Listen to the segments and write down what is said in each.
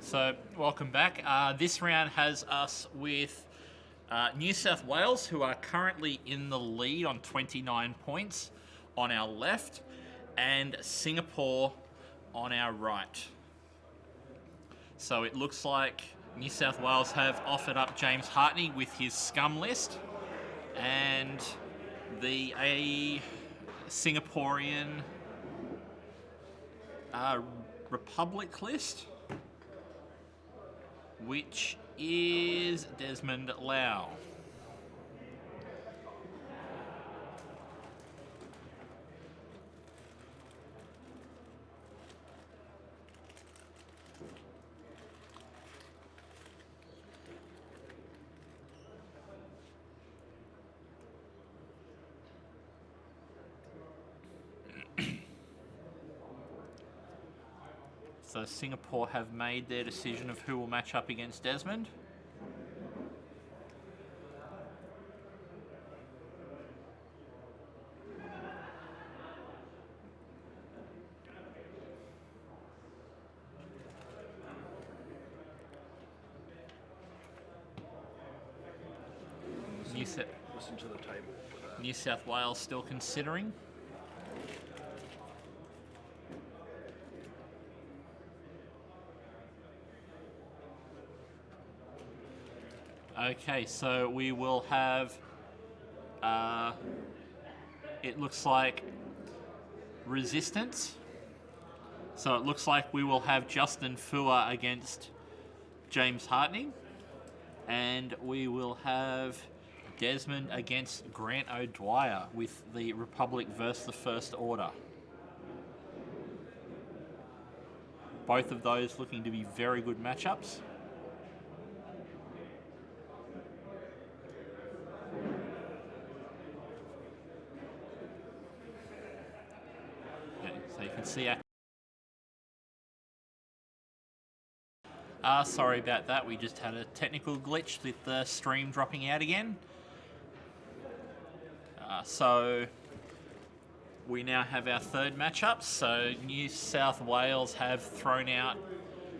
So, welcome back. This round has us with New South Wales, who are currently in the lead on 29 points on our left, and Singapore on our right. So it looks like New South Wales have offered up James Hartney with his scum list, and a Singaporean Republic list, which is Desmond Lau. So Singapore have made their decision of who will match up against Desmond. Listen to the table for that. New South Wales still considering. Okay, so we will have, it looks like resistance. So it looks like we will have Justin Fua against James Hartney. And we will have Desmond against Grant O'Dwyer with the Republic versus the First Order. Both of those looking to be very good matchups. So you can see sorry about that, we just had a technical glitch with the stream dropping out again. So we now have our third matchup. So New South Wales have thrown out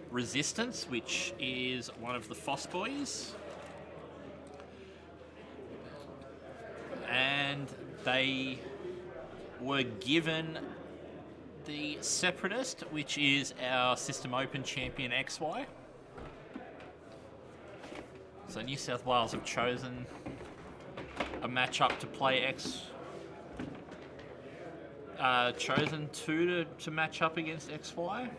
Resistance, which is one of the Foss boys. And they were given the Separatist, which is our System Open champion XY. So New South Wales have chosen a matchup to play chosen two to match up against XY.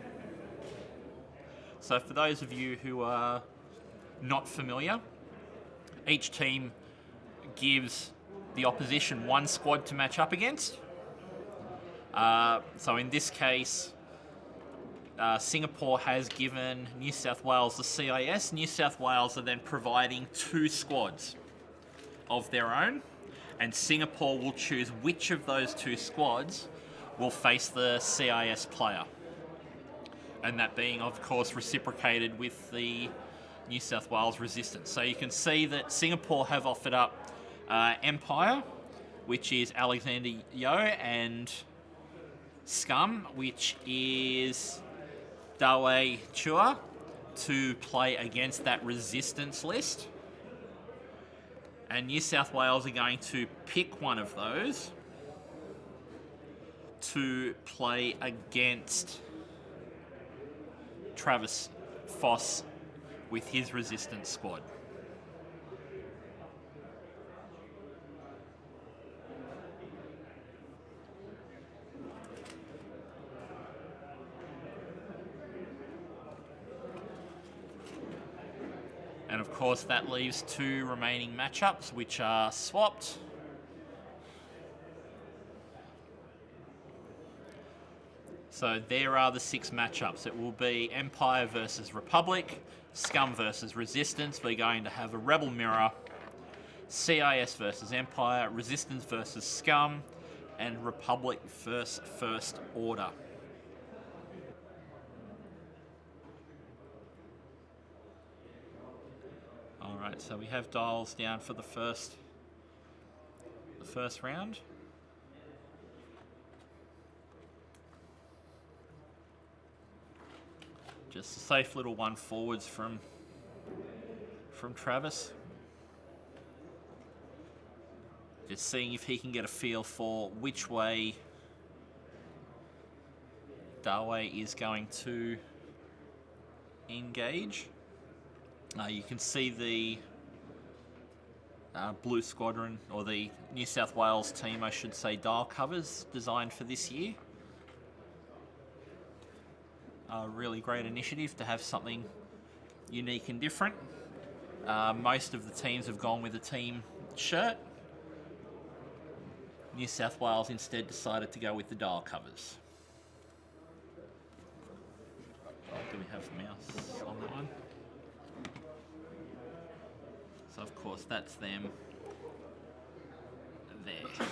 So for those of you who are not familiar, each team gives the opposition one squad to match up against. So in this case, Singapore has given New South Wales the CIS. New South Wales are then providing two squads of their own, and Singapore will choose which of those two squads will face the CIS player. And that being, of course, reciprocated with the New South Wales Resistance. So you can see that Singapore have offered up Empire, which is Alexander Yeo, and Scum, which is Dawei Chua, to play against that Resistance list. And New South Wales are going to pick one of those to play against Travis Foss with his Resistance squad. And of course that leaves two remaining matchups, which are swapped. So there are the 6 matchups. It will be Empire versus Republic, Scum versus Resistance. We're going to have a Rebel Mirror, CIS versus Empire, Resistance versus Scum, and Republic versus First Order. Alright, so we have dials down for the first round. Just a safe little one forwards from Travis. Just seeing if he can get a feel for which way Dawei is going to engage. You can see the Blue Squadron, or the New South Wales team, I should say, dial covers designed for this year. A really great initiative to have something unique and different. Most of the teams have gone with a team shirt. New South Wales instead decided to go with the dial covers. Do we have mouse on that one? So of course that's them there.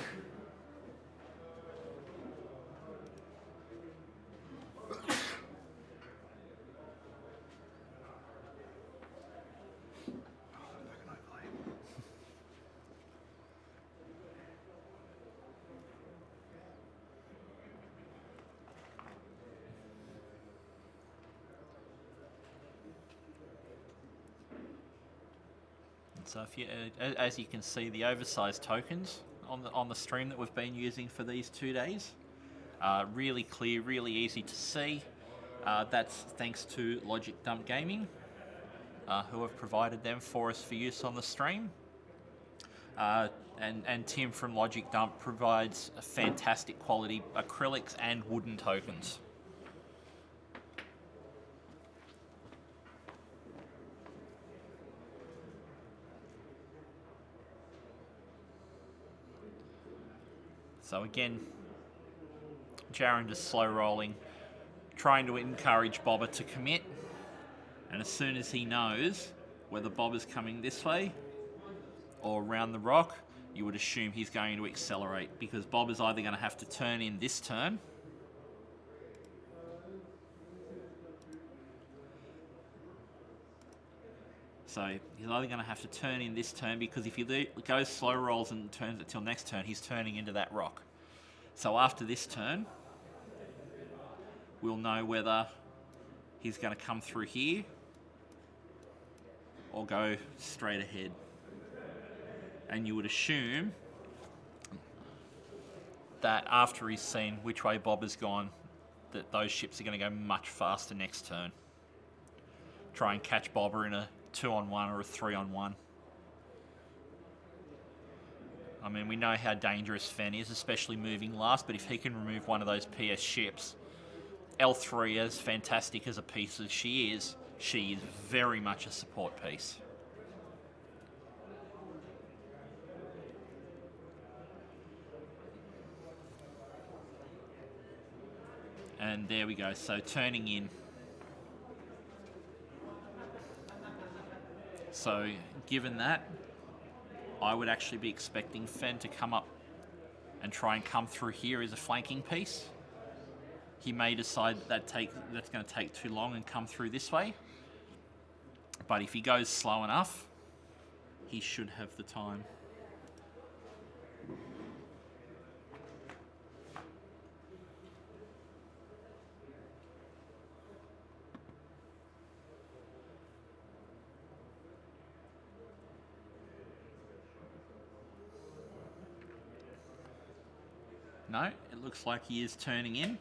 So if you, as you can see, the oversized tokens on the stream that we've been using for these 2 days, really clear, really easy to see. That's thanks to Logic Dump Gaming, who have provided them for us for use on the stream. And Tim from Logic Dump provides a fantastic quality acrylics and wooden tokens. So again, Jaron just slow rolling, trying to encourage Bobber to commit. And as soon as he knows whether Bobber's coming this way or around the rock, you would assume he's going to accelerate, because Bobber's either going to have to turn in this turn, so he's either going to have to turn in this turn, because if he goes slow rolls and turns it till next turn, he's turning into that rock. So after this turn, we'll know whether he's going to come through here or go straight ahead. And you would assume that after he's seen which way Bob has gone, that those ships are going to go much faster next turn. Try and catch Bobber in a 2-on-1 or a 3-on-1. I mean, we know how dangerous Fen is, especially moving last, but if he can remove one of those PS ships, L3, as fantastic as a piece as she is very much a support piece. And there we go, so turning in. So given that, I would actually be expecting Fen to come up and try and come through here as a flanking piece. He may decide that's going to take too long and come through this way. But if he goes slow enough, he should have the time. No, it looks like he is turning in.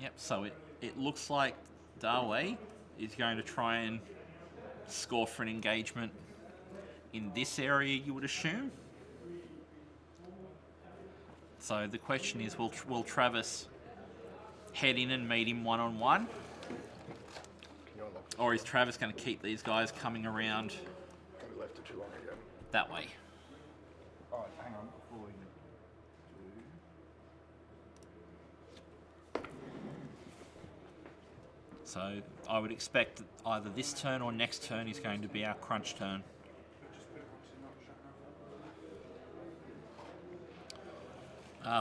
Yep, so it looks like Dawei is going to try and score for an engagement in this area, you would assume. So the question is, will Travis head in and meet him one-on-one? Or is Travis going to keep these guys coming around We left it too long again. that way? Oh, hang on. Before we do. So I would expect that either this turn or next turn is going to be our crunch turn.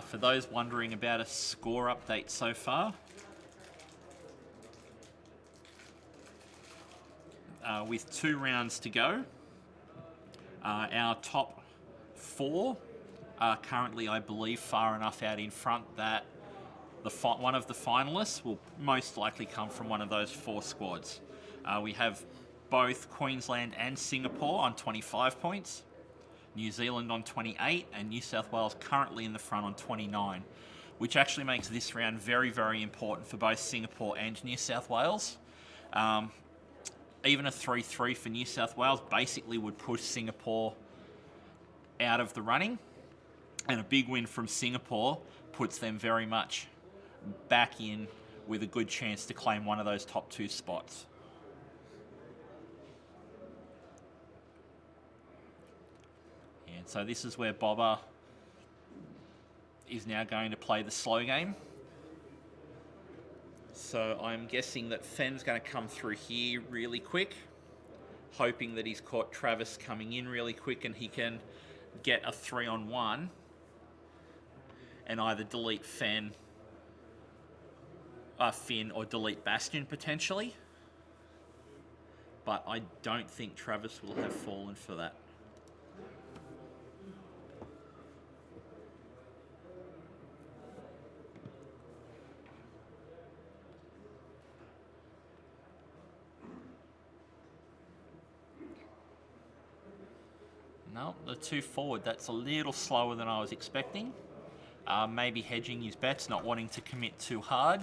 For those wondering about a score update so far, with 2 rounds to go, our top 4 are currently, I believe, far enough out in front that one of the finalists will most likely come from one of those 4 squads. We have both Queensland and Singapore on 25 points, New Zealand on 28, and New South Wales currently in the front on 29, which actually makes this round very, very important for both Singapore and New South Wales. Even a 3-3 for New South Wales basically would push Singapore out of the running, and a big win from Singapore puts them very much back in with a good chance to claim one of those top 2 spots. And so this is where Bobber is now going to play the slow game. So I'm guessing that Fenn's going to come through here really quick, hoping that he's caught Travis coming in really quick and he can get a 3-on-1 and either delete Finn or delete Bastion potentially. But I don't think Travis will have fallen for that. No, the 2 forward, that's a little slower than I was expecting. Maybe hedging his bets, not wanting to commit too hard,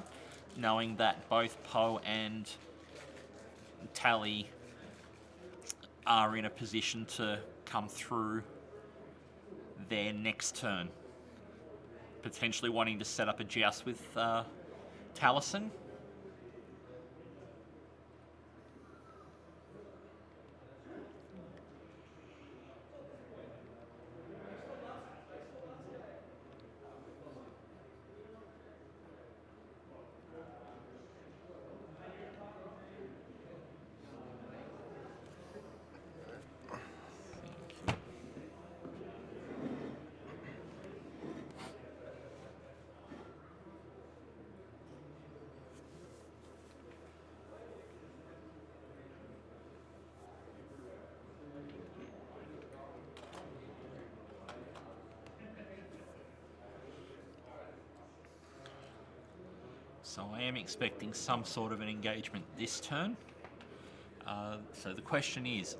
knowing that both Poe and Tally are in a position to come through their next turn. Potentially wanting to set up a joust with Taliesin. So I am expecting some sort of an engagement this turn. So the question is,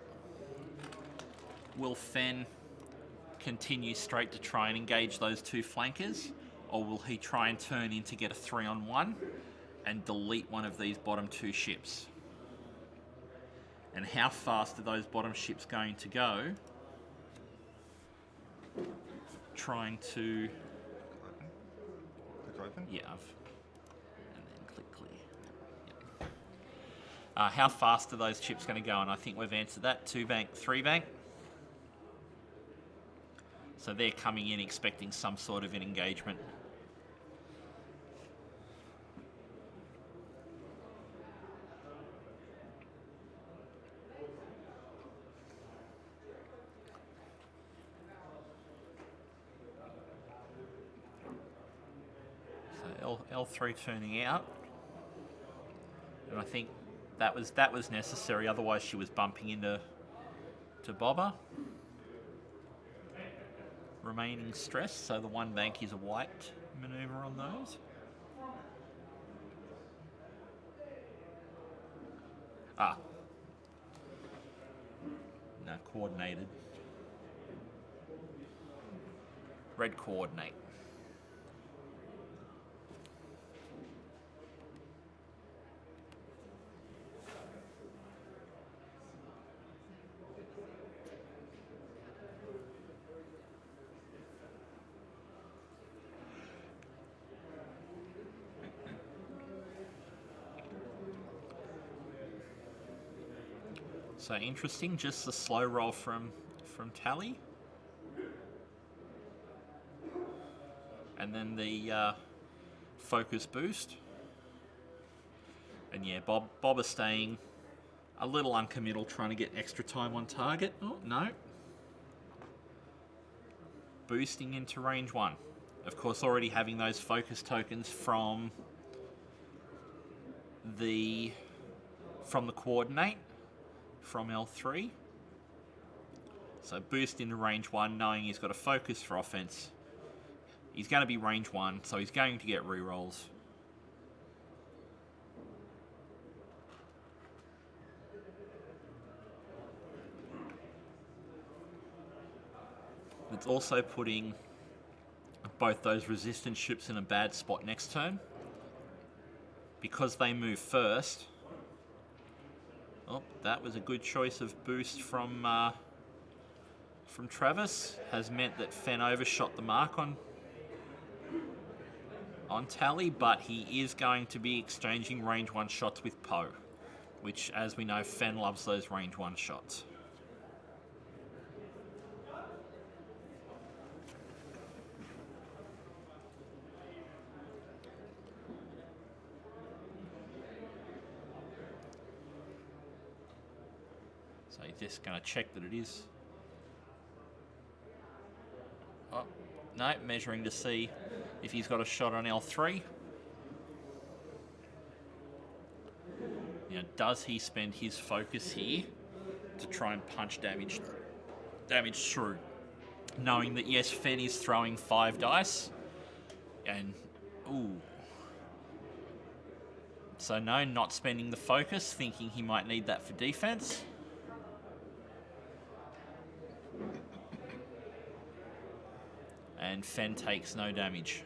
will Fenn continue straight to try and engage those 2 flankers, or will he try and turn in to get a 3-on-1 and delete one of these bottom 2 ships? And how fast are those bottom ships going to go? Trying to... Click open? Yeah, and then click clear. Yep. How fast are those chips going to go? And I think we've answered that. 2 bank, 3 bank. So they're coming in expecting some sort of an engagement. So L3 turning out. And I think that was necessary, otherwise she was bumping into Bobber. Remaining stress, so the 1 bank is a white manoeuvre on those. No, coordinated. Red coordinate. So interesting, just the slow roll from Tally. And then the focus boost. And yeah, Bob is staying a little uncommittal, trying to get extra time on target. Oh, no. Boosting into range 1. Of course, already having those focus tokens from the coordinate. From L3. So boost into range 1, knowing he's got a focus for offense. He's going to be range 1, so he's going to get rerolls. It's also putting both those resistance ships in a bad spot next turn. Because they move first. Oh, that was a good choice of boost from Travis. Has meant that Fen overshot the mark on Tally, but he is going to be exchanging range 1 shots with Poe, which, as we know, Fen loves those range 1 shots. So he's just going to check that it is. Oh, no, measuring to see if he's got a shot on L3. Does he spend his focus here to try and punch damage through? Knowing that, yes, Fen is throwing 5 dice. And, ooh. So no, not spending the focus, thinking he might need that for defense. And Fen takes no damage.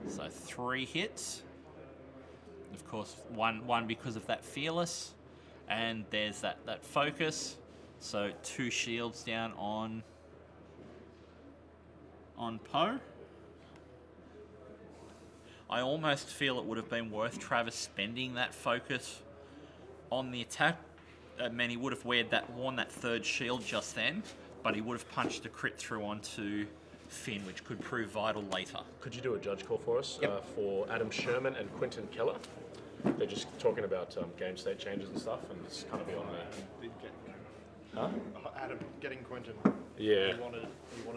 So 3 hits. Of course, one because of that fearless. And there's that focus. So 2 shields down on Poe. I almost feel it would have been worth Travis spending that focus on the attack. I mean, he would have worn that 3rd shield just then, but he would have punched a crit through onto Finn, which could prove vital later. Could you do a judge call for us? Yep. For Adam Sherman and Quinton Keller? They're just talking about game state changes and stuff, and it's kind of beyond that. Did get Huh? Adam getting Quentin. Yeah. He wanted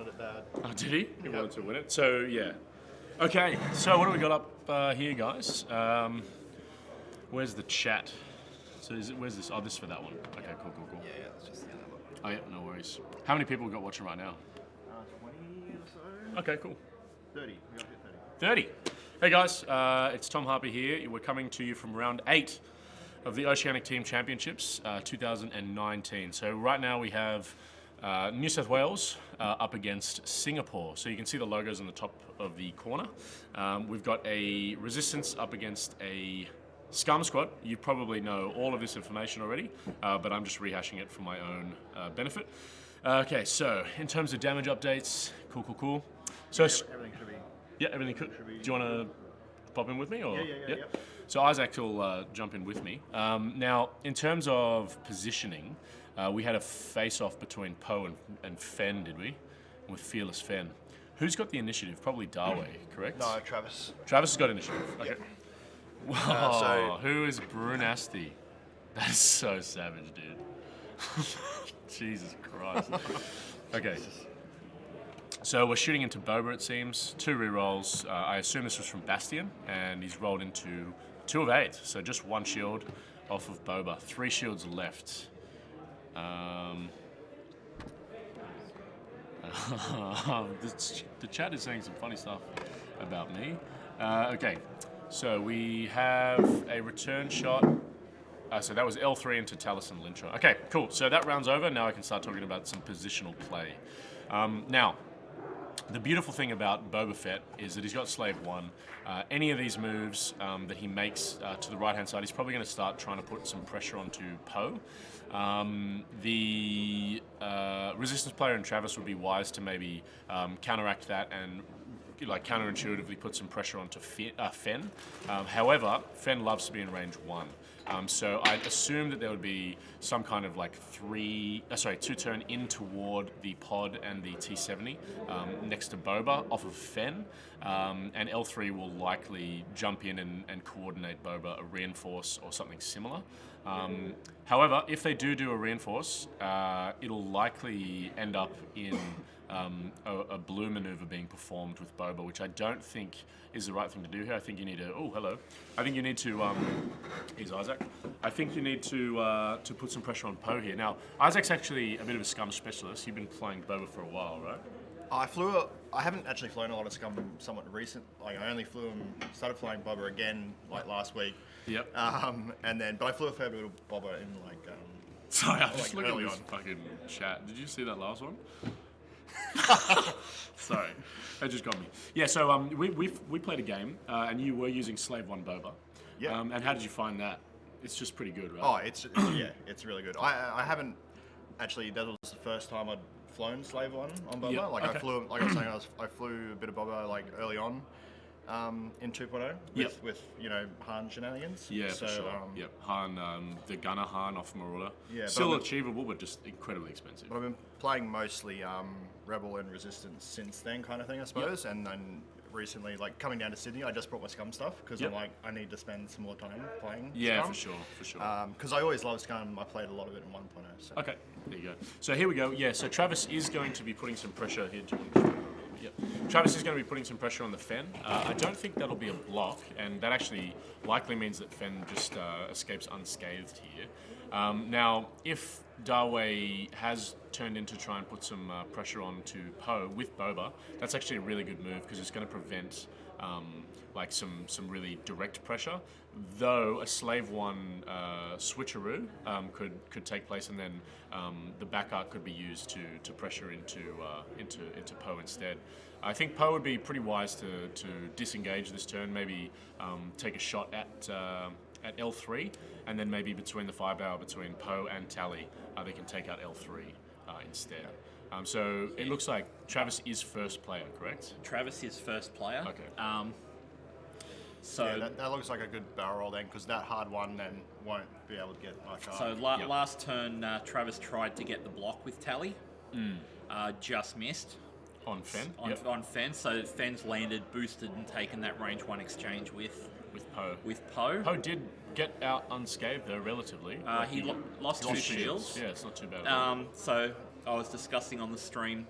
it bad. Oh, did he? He wanted to win it. So, yeah. Okay, so what do we got up here, guys? Where's the chat? So where's this? Oh, this is for that one. Okay, cool. Yeah, it's just the other one. Oh, yeah, no worries. How many people we got watching right now? 20 or so. Okay, cool. 30. We got to hit 30. 30. Hey guys, it's Tom Harper here. We're coming to you from round 8 of the Oceanic Team Championships 2019. So right now we have New South Wales up against Singapore. So you can see the logos on the top of the corner. We've got a Resistance up against a Scum Squad. You probably know all of this information already, but I'm just rehashing it for my own benefit. Okay, so in terms of damage updates, cool. So Everything should be. yeah, everything could. Do you want to pop in with me, or Yeah. So Isaac will jump in with me. Now, in terms of positioning, we had a face-off between Poe and Fen, did we? With Fearless Fen. Who's got the initiative? Probably Dawei, correct? No, Travis. Travis has got initiative. Okay. Yep. Wow. Who is Brunasti? That's so savage, dude. Jesus Christ. Okay. So we're shooting into Boba, it seems. 2 rerolls. I assume this was from Bastion, and he's rolled into 2 of 8. So just 1 shield off of Boba. 3 shields left. The chat is saying some funny stuff about me. Okay, so we have a return shot. So that was L3 into Taliesin Lintra. Okay, cool. So that round's over. Now I can start talking about some positional play. Now, the beautiful thing about Boba Fett is that he's got Slave 1. Any of these moves that he makes to the right-hand side, he's probably going to start trying to put some pressure onto Poe. The Resistance player in Travis would be wise to maybe counteract that and counterintuitively put some pressure onto Fen. However, Fen loves to be in range 1. So I'd assume that there would be some kind of 2-turn in toward the pod and the T-70 next to Boba off of Fen, and L3 will likely jump in and coordinate Boba, a reinforce or something similar. However, if they do a reinforce, it'll likely end up in a blue maneuver being performed with Boba, which I don't think is the right thing to do here. I think you need to. Oh, hello. I think you need to. Here's Isaac. I think you need to put some pressure on Poe here. Now, Isaac's actually a bit of a scum specialist. You've been playing Boba for a while, right? I haven't actually flown a lot of scum somewhat recent. Like I only started flying Boba again like last week. Yep. But I flew a fair bit of Boba in like. Sorry, I'm just like looking early at this on. fucking chat. Did you see that last one? Sorry, that just got me. Yeah, so we played a game, and you were using Slave 1 Boba. Yeah. And how did you find that? It's just pretty good, right? Oh, it's really good. I haven't actually. That was the first time I'd flown Slave 1 on Boba. Yeah, Like okay. I flew, like I was saying, I flew a bit of Boba like early on. In 2.0 with Han shenanigans. Yeah, so, for sure. Yep, Han, the Gunner Han off Marauder. Yeah, Still but achievable, but just incredibly expensive. But I've been playing mostly Rebel and Resistance since then, kind of thing, I suppose. And then recently, like coming down to Sydney, I just brought my Scum stuff because Yep. I'm like, I need to spend some more time playing. Yeah, Scum. for sure. Because I always loved Scum. I played a lot of it in 1.0. So. Okay, there you go. So here we go. Yeah, so Travis is going to be putting some pressure here. Yep. Travis is going to be putting some pressure on the Fen. I don't think that'll be a block, and that actually likely means that Fen just escapes unscathed here. Now, if Dawei has turned in to try and put some pressure on to Poe with Boba, that's actually a really good move because it's going to prevent like some really direct pressure. Though a Slave 1 switcheroo could take place, and then the back arc could be used to pressure into Poe instead. I think Poe would be pretty wise to disengage this turn, maybe take a shot at L3, and then maybe between the firepower between Poe and Tally, they can take out L3 instead. So it looks like Travis is first player, correct? Travis is first player. Okay. So Yeah, that looks like a good barrel roll then, because that hard one then won't be able to get much up. So Yep. last turn, Travis tried to get the block with Tally, just missed On Fen? on Fen. So Fen's landed, boosted, and taken that range 1 exchange with With Poe. Poe. Poe did get out unscathed though, relatively. He lost 2 shields. Yeah, it's not too bad at all. So I was discussing on the stream.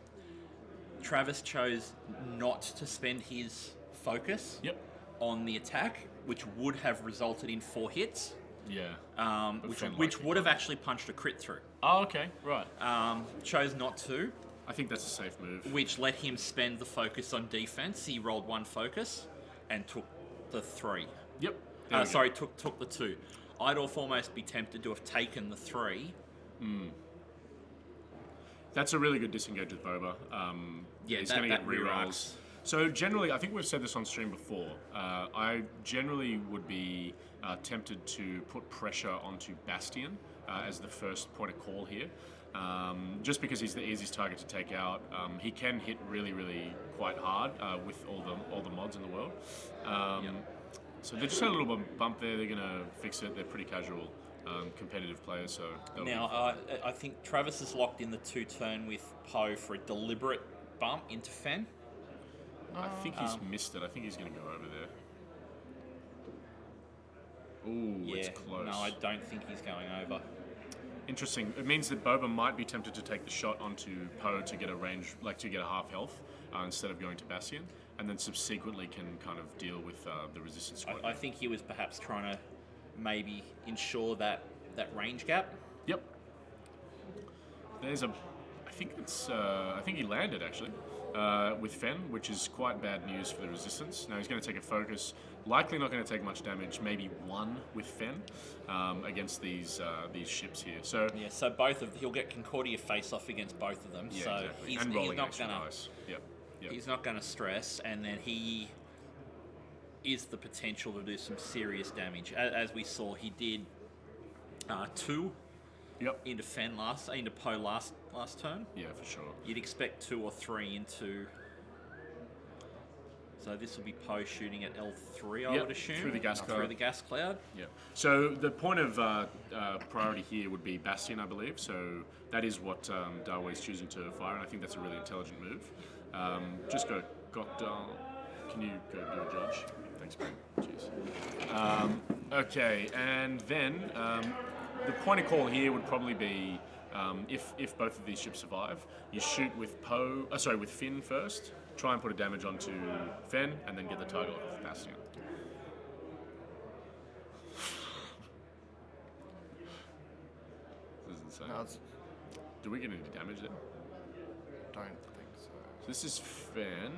Travis chose not to spend his focus Yep. on the attack, which would have resulted in 4 hits, Yeah. which Fen likely would have actually punched a crit through. Oh, okay. Right. Chose not to, I think that's a safe move. which let him spend the focus on defense. He rolled 1 focus and took the 3. Yep. There we go. Took the 2. I'd almost be tempted to have taken the 3. That's a really good disengage with Boba. Yeah, he's that- going to get that rerolls. re-arcs. So generally, I think we've said this on stream before. I generally would be tempted to put pressure onto Bastion as the first point of call here. Just because he's the easiest target to take out. He can hit really, really quite hard with all the mods in the world. So they just had a little bump there. They're going to fix it. They're pretty casual, competitive players. So that'll be Now, I think Travis is locked in the 2 turn with Poe for a deliberate bump into Fen. I think he's missed it. I think he's going to go over there. Ooh, it's close. No, I don't think he's going over. Interesting. It means that Boba might be tempted to take the shot onto Poe to get a range, like to get a half health, instead of going to Bastion, and then subsequently can kind of deal with the resistance squad. I think he was perhaps trying to maybe ensure that range gap. Yep. There's a. I think it's. I think he landed actually with Fen, which is quite bad news for the resistance. Now he's going to take a focus. Likely not going to take much damage. Maybe 1 with Fen against these ships here. So Yeah, so he'll get Concordia face off against both of them. yeah, so exactly. he's, And he's rolling not extra gonna dice. Yep. Yep. he's not gonna stress, and then he is the potential to do some serious damage. As we saw, he did 2 Yep. into Poe last turn. Yeah, for sure. You'd expect 2 or 3 into. So this will be Poe shooting at L3, I Yep, would assume. through the gas cloud. Through the gas cloud. Yeah. So the point of priority here would be Bastion, I believe. So that is what Dawei is choosing to fire, and I think that's a really intelligent move. Just go, can you go be a judge? Thanks, man. Cheers. Okay, and then the point of call here would probably be If both of these ships survive, you shoot with with Finn first. Try and put a damage onto Fen, and then get the target off Bastion. This is insane. No, Do we get any damage there? don't think so. So this is Finn.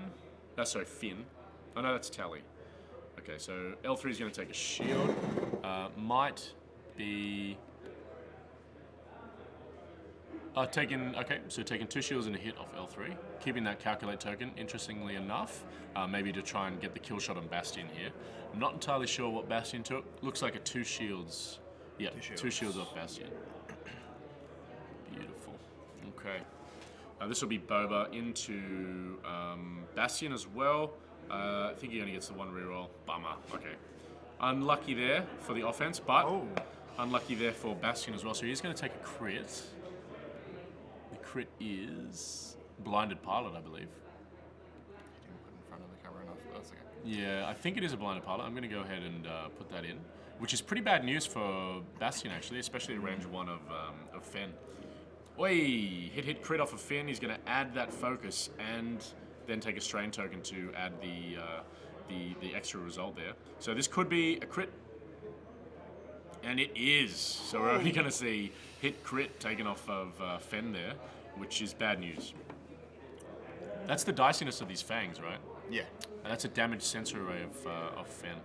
Oh no, that's Tally. Okay, so L3 is going to take a shield. Might be... taking 2 shields and a hit off L3. Keeping that calculate token, interestingly enough, maybe to try and get the kill shot on Bastion here. I'm not entirely sure what Bastion took. Looks like a 2 shields. Yeah, 2 shields off Bastion. Beautiful. Okay. This will be Boba into Bastion as well. I think he only gets the 1 reroll. Bummer. Okay. Unlucky there for the offense, but unlucky there for Bastion as well. So he's going to take a crit. The crit is Blinded Pilot, I believe. He didn't put in front of the camera enough, but that's okay. Yeah, I think it is a Blinded Pilot. I'm going to go ahead and put that in, which is pretty bad news for Bastion, actually, especially at range 1 of Fen. Oi! Hit crit off of Finn. He's going to add that focus and then take a strain token to add the extra result there. So this could be a crit, and it is. So we're only going to see hit crit taken off of Fen there, which is bad news. That's the diciness of these fangs, right? Yeah. And that's a damage sensor array of Fen.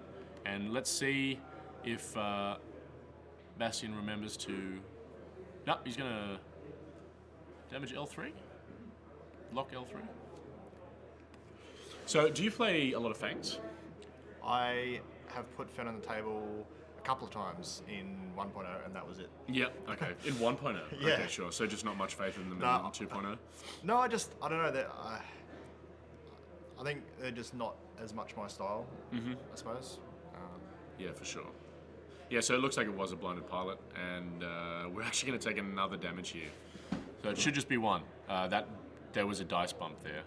And let's see if Bastion remembers to... No, he's going to damage L3? Lock L3? So, do you play a lot of fangs? I have put Fen on the table a couple of times in 1.0, and that was it. Yep, okay. In 1.0? Yeah. Okay, sure. So just not much faith in them in 2.0? No, I don't know. That I think they're just not as much my style, I suppose. Yeah, for sure. Yeah, so it looks like it was a Blinded Pilot, and we're actually going to take another damage here. So it should just be 1. There was a dice bump there.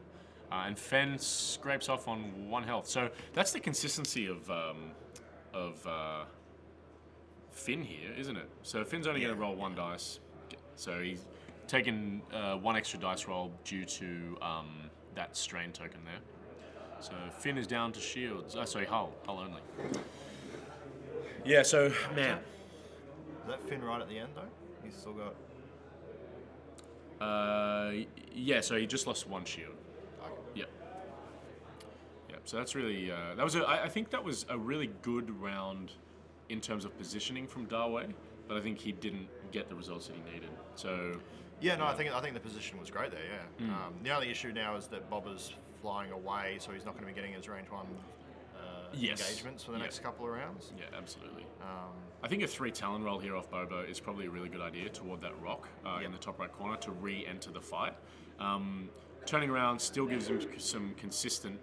And Fen scrapes off on 1 health. So that's the consistency of Finn here, isn't it? So Finn's only going to roll 1 dice. So he's taken 1 extra dice roll due to that strain token there. So Finn is down to shields. Hull only. Yeah, so, man. Is that Finn right at the end, though? He's still got... Yeah, so he just lost 1 shield. Okay. Yep. Yep. So that's really I think that was a really good round in terms of positioning from Dawei, but I think he didn't get the results that he needed. So yeah, no, I think the position was great there. Yeah. The only issue now is that Boba's flying away, so he's not going to be getting his range 1 engagements for the next couple of rounds. Yeah, absolutely. I think a 3 Talon roll here off Boba is probably a really good idea toward that rock in the top right corner to re-enter the fight. Turning around still gives him some consistent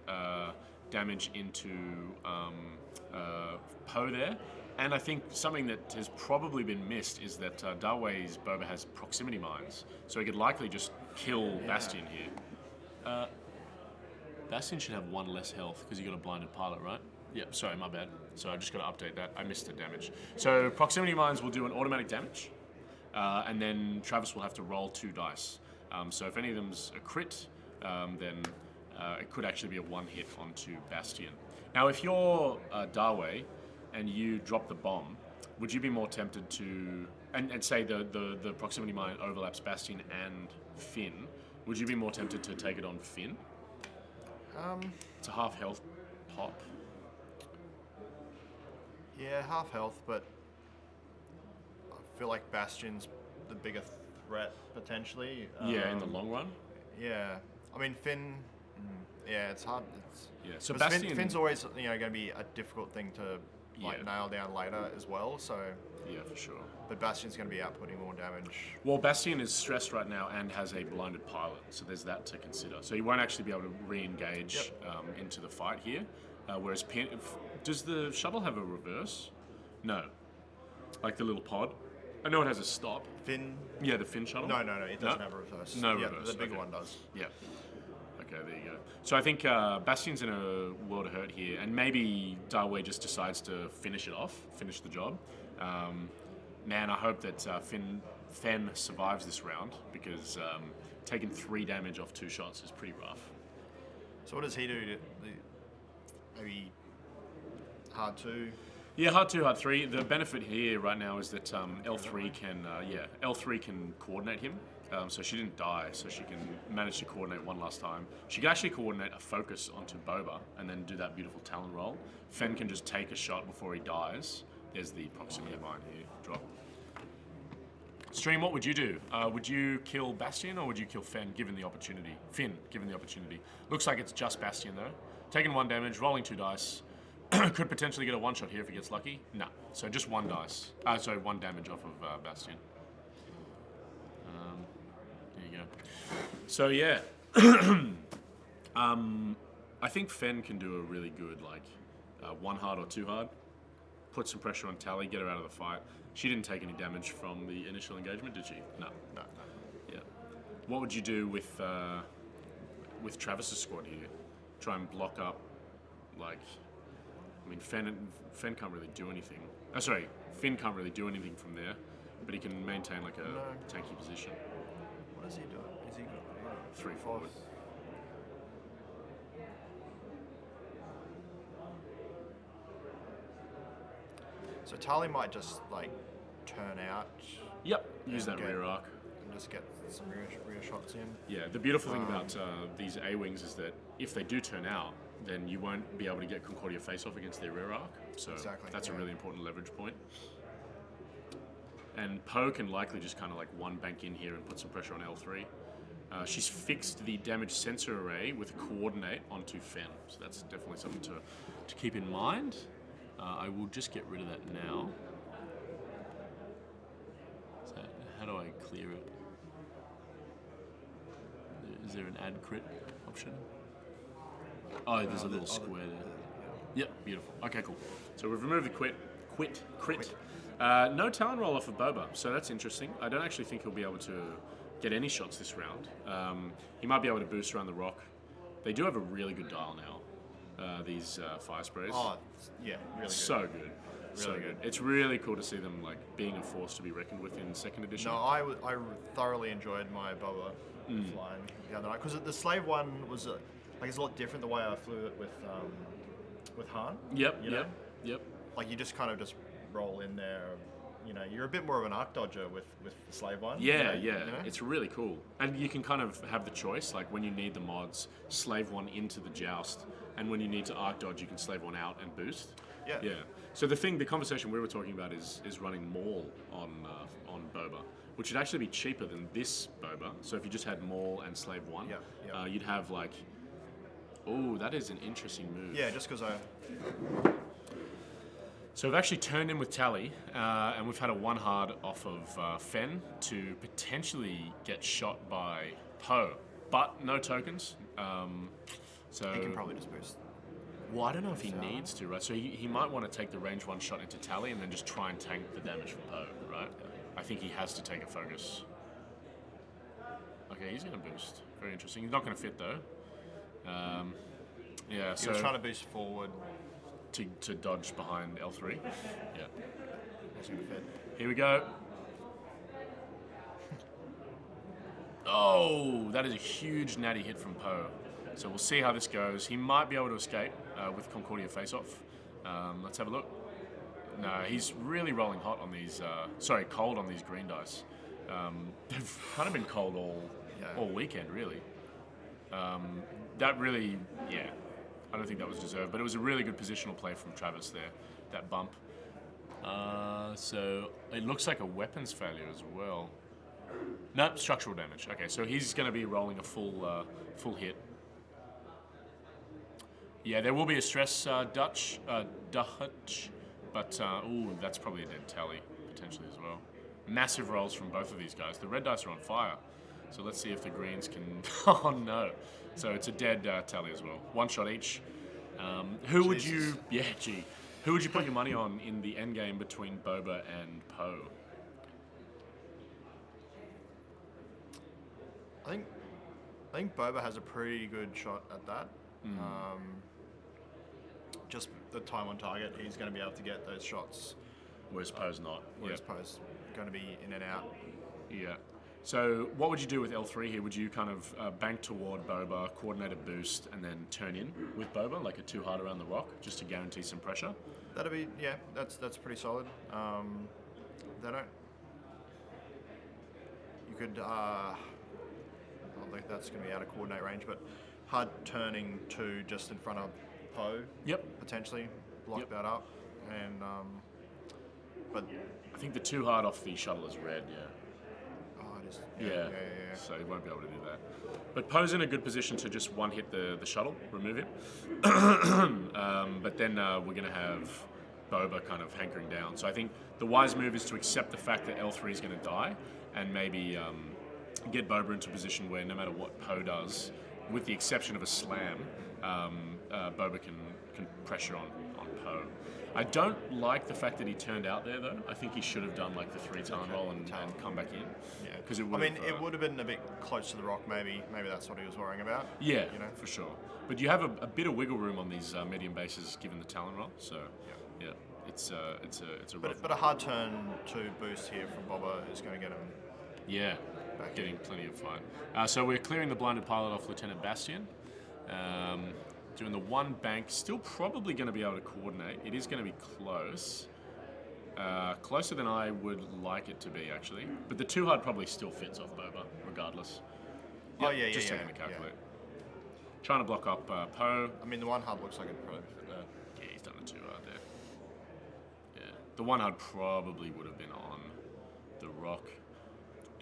damage into Poe there. And I think something that has probably been missed is that Dawei's Boba has proximity mines, so he could likely just kill Bastion here. Bastion should have 1 less health because he got a Blinded Pilot, right? Yep, sorry, my bad. So I just got to update that. I missed the damage. So proximity mines will do an automatic damage, and then Travis will have to roll 2 dice. So if any of them's a crit, then it could actually be a 1 hit onto Bastion. Now, if you're Dawei and you drop the bomb, would you be more tempted to, and say the proximity mine overlaps Bastion and Finn, would you be more tempted to take it on Finn? It's a half health pop. Yeah, half health, but I feel like Bastion's the bigger threat potentially. Yeah, in the long run. Yeah, I mean Finn. Yeah, it's hard. So Finn's always going to be a difficult thing to nail down later as well. So yeah, for sure. But Bastion's going to be outputting more damage. Well, Bastion is stressed right now and has a Blinded Pilot, so there's that to consider. So he won't actually be able to re-engage into the fight here. Whereas does the shuttle have a reverse? No. Like the little pod? I know it has a stop. Finn? Yeah, the Finn shuttle? No, it doesn't have a reverse. No reverse. The bigger one does. Yeah. Okay, there you go. So I think Bastion's in a world of hurt here, and maybe Dawei just decides to finish the job. man, I hope that Fen survives this round because taking 3 damage off 2 shots is pretty rough. So what does he do? Maybe hard 2? Yeah, hard 2, hard 3. The benefit here right now is that L3 can coordinate him. So she didn't die, so she can manage to coordinate one last time. She can actually coordinate a focus onto Boba and then do that beautiful Talon roll. Fen can just take a shot before he dies. There's the proximity mine here. Drop. Stream, what would you do? Would you kill Bastion or would you kill Fen given the opportunity? Finn, given the opportunity. Looks like it's just Bastion though. Taking 1 damage, rolling 2 dice. Could potentially get a 1-shot here if he gets lucky. No. So just 1 dice. 1 damage off of Bastion. There you go. So yeah. I think Fen can do a really good 1 hard or 2 hard. Put some pressure on Tally, get her out of the fight. She didn't take any damage from the initial engagement, did she? No. Yeah. What would you do with Travis's squad here? Try and block up, Fen can't really do anything. Finn can't really do anything from there, but he can maintain a tanky position. What does he do? Is he good? 3 forward. So Tali might just turn out. Yep. Use that rear arc. And just get some rear shots in. Yeah. The beautiful thing about these A-wings is that if they do turn out, then you won't be able to get Concordia face-off against their rear arc. So that's a really important leverage point. And Poe can likely just kind of 1 bank in here and put some pressure on L3. She's fixed the damage sensor array with coordinate onto Fen. So that's definitely something to keep in mind. I will just get rid of that now. So how do I clear it? Is there an add crit option? Oh, there's a little square there. Yep, beautiful. Okay, cool. So we've removed the crit. No Talon roll off of Boba, so that's interesting. I don't actually think he'll be able to get any shots this round. He might be able to boost around the rock. They do have a really good dial now, these fire sprays. Oh, yeah, really good. So good. So good. It's really cool to see them being a force to be reckoned with in 2nd edition. No, I thoroughly enjoyed my Boba flying the other night because the slave one was it's a lot different the way I flew it with Han. Yep. You know? Yep. You just kind of just roll in there. You're a bit more of an arc dodger with the slave one. Yeah. It's really cool. And you can kind of have the choice, when you need the mods, slave 1 into the joust, and when you need to arc dodge, you can slave 1 out and boost. Yeah. So the conversation we were talking about is running Maul on Boba, which would actually be cheaper than this Boba. So if you just had Maul and slave 1, you'd have oh, that is an interesting move. Yeah, just because So we've actually turned in with Tally, and we've had a 1 hard off of Fen to potentially get shot by Poe, but no tokens. So he can probably just boost. Well, I don't know if he needs to, right? So he might want to take the range 1 shot into Tally and then just try and tank the damage from Poe, right? I think he has to take a focus. Okay, he's going to boost. Very interesting. He's not going to fit though. Yeah, He was trying to boost forward. To dodge behind L3. Yeah. Wasn't gonna fit. Here we go. Oh, that is a huge natty hit from Poe. So we'll see how this goes. He might be able to escape with Concordia face-off. Let's have a look. No, he's really rolling hot on these, cold on these green dice. They've kind of been cold all weekend, really. That really, I don't think that was deserved, but it was a really good positional play from Travis there, that bump. So it looks like a weapons failure as well. Nope, structural damage. Okay, so he's going to be rolling a full hit. Yeah, there will be a stress Dutch, but that's probably a dead Tally potentially as well. Massive rolls from both of these guys. The red dice are on fire, so let's see if the greens can. Oh no! So it's a dead Tally as well. 1 shot each. Who would you? Yeah, gee. Who would you put your money on in the end game between Boba and Poe? I think Boba has a pretty good shot at that. Just the time on target, he's going to be able to get those shots. Whereas Poe's not. Whereas Poe's going to be in and out. Yeah. So what would you do with L3 here? Would you kind of bank toward Boba, coordinate a boost, and then turn in with Boba, like a 2-hard around the rock, just to guarantee some pressure? That'd be, yeah, that's pretty solid. They don't... You could, I don't think that's going to be out of coordinate range, but hard turning 2 just in front of Poe. Yep. Potentially block that up. And, but... I think the 2-hard off the shuttle is red, yeah. Yeah. So he won't be able to do that. But Poe's in a good position to just one-hit the shuttle, remove it. But then we're going to have Boba kind of hankering down. So I think the wise move is to accept the fact that L3 is going to die and maybe get Boba into a position where no matter what Poe does, with the exception of a slam, Boba can pressure on Poe. I don't like the fact that he turned out there, though. I think he should have done like the 3-talon roll and come back in. Yeah, because it would have been a bit close to the rock. Maybe that's what he was worrying about. Yeah, for sure. But you have a bit of wiggle room on these medium bases given the talon roll. So yeah, it's a rough. But a hard turn to boost here from Boba is going to get him. Yeah, getting plenty of fight. So we're clearing the blinded pilot off Lieutenant Bastian. Doing the 1 bank, still probably going to be able to coordinate. It is going to be close. Closer than I would like it to be, actually. But the 2-hard probably still fits off Boba, regardless. Yep, just taking the calculate. Trying to block up Poe. I mean, the 1-hard looks like it probably fit there. Yeah, he's done the 2-hard there. Yeah, the 1-hard probably would have been on the rock.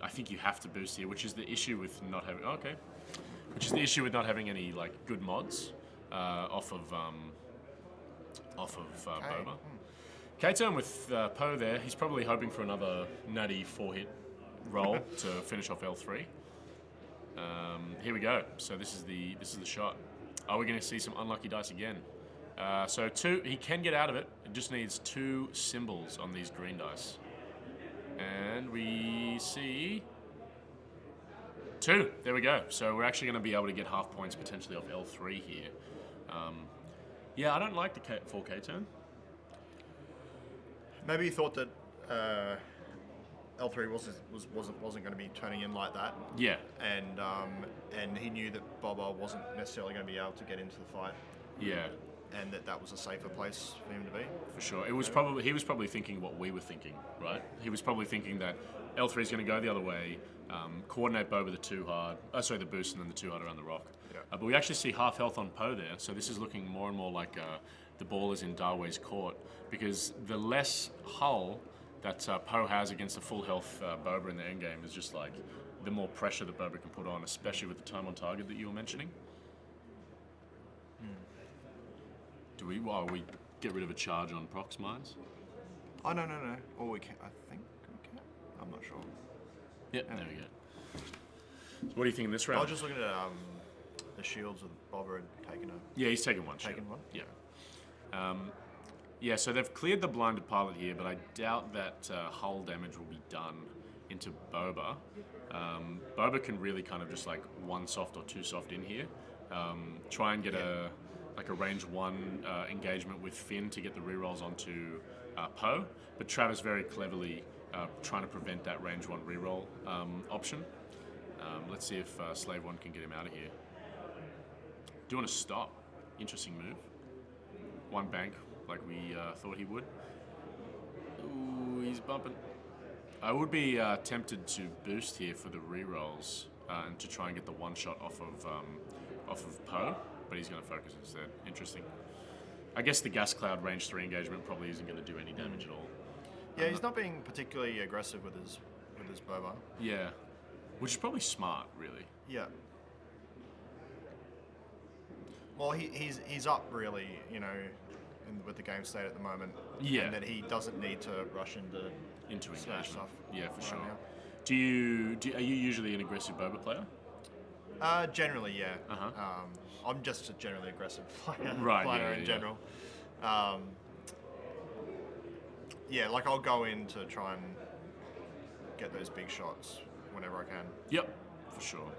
I think you have to boost here, which is the issue with not having... Okay. Which is the issue with not having any, like, good mods. Off of Boba. K-turn with Poe there. He's probably hoping for another nutty 4-hit roll to finish off L3. Here we go. So this is the shot. Are we going to see some unlucky dice again? So 2, he can get out of it. It just needs 2 symbols on these green dice, and we see 2. There we go. So we're actually going to be able to get half points potentially off L3 here. Yeah, I don't like the 4K turn. Maybe he thought that L3 wasn't going to be turning in like that. Yeah. And he knew that Boba wasn't necessarily going to be able to get into the fight. Yeah. And that was a safer place for him to be. For sure. He was probably thinking what we were thinking, right? He was probably thinking that L3 is going to go the other way, coordinate Boba the 2-hard, the boost, and then the 2-hard around the rock. Yeah. But we actually see half health on Poe there, so this is looking more and more like the ball is in Dawei's court, because the less hull that Poe has against a full health Boba in the endgame is just like the more pressure that Boba can put on, especially with the time on target that you were mentioning. Do we get rid of a charge on Prox mines? Oh, no. Or we can. I think we can. I'm not sure. Yep, there we go. So what do you think in this round? I was just looking at the shields with Boba had taken a... Yeah, he's taken one. Yeah. Yeah, so they've cleared the blinded pilot here, but I doubt that hull damage will be done into Boba. Boba can really kind of just like 1 soft or 2 soft in here. Try and get a range 1 engagement with Finn to get the rerolls onto Poe, but Travis very cleverly trying to prevent that range 1 reroll option. Let's see if Slave 1 can get him out of here. Doing a stop. Interesting move. 1 bank, like we thought he would. Ooh, he's bumping. I would be tempted to boost here for the rerolls and to try and get the 1 shot off of Poe, but he's going to focus instead. Interesting. I guess the gas cloud range 3 engagement probably isn't going to do any damage at all. Yeah, he's not being particularly aggressive with his Boba. Yeah, which is probably smart, really. Yeah. Well, he's up really, with the game state at the moment. Yeah. And that he doesn't need to rush into engagement stuff. Yeah, for sure. Are you usually an aggressive Boba player? Generally, yeah. I'm just a generally aggressive player in general. Yeah, like I'll go in to try and get those big shots whenever I can. Yep, for sure.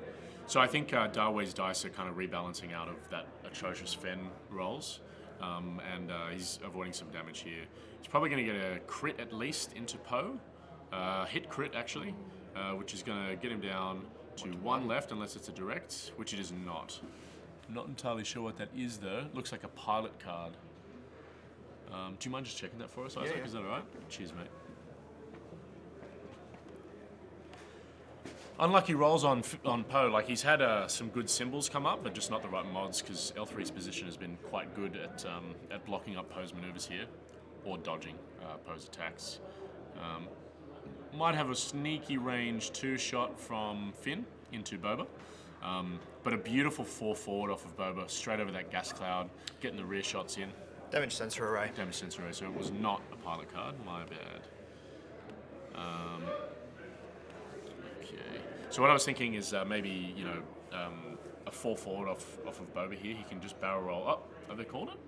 So I think Dawei's dice are kind of rebalancing out of that atrocious Fen rolls, and he's avoiding some damage here. He's probably going to get a crit at least into Poe, Hit crit, actually, which is going to get him down to 1 left unless it's a direct, which it is not. Not entirely sure what that is, though. Looks like a pilot card. Do you mind just checking that for us, Isaac? Yeah. Is that all right? Cheers, mate. Unlucky rolls on Poe. Like, he's had some good symbols come up, but just not the right mods, because L3's position has been quite good at blocking up Poe's maneuvers here, or dodging Poe's attacks. Might have a sneaky range 2-shot from Finn into Boba, but a beautiful 4 forward off of Boba, straight over that gas cloud, getting the rear shots in. Damage sensor array. Damage sensor array, so it was not a pilot card, my bad. Okay. So what I was thinking is maybe, a 4 forward off of Boba here. He can just barrel roll. Oh, have they called it?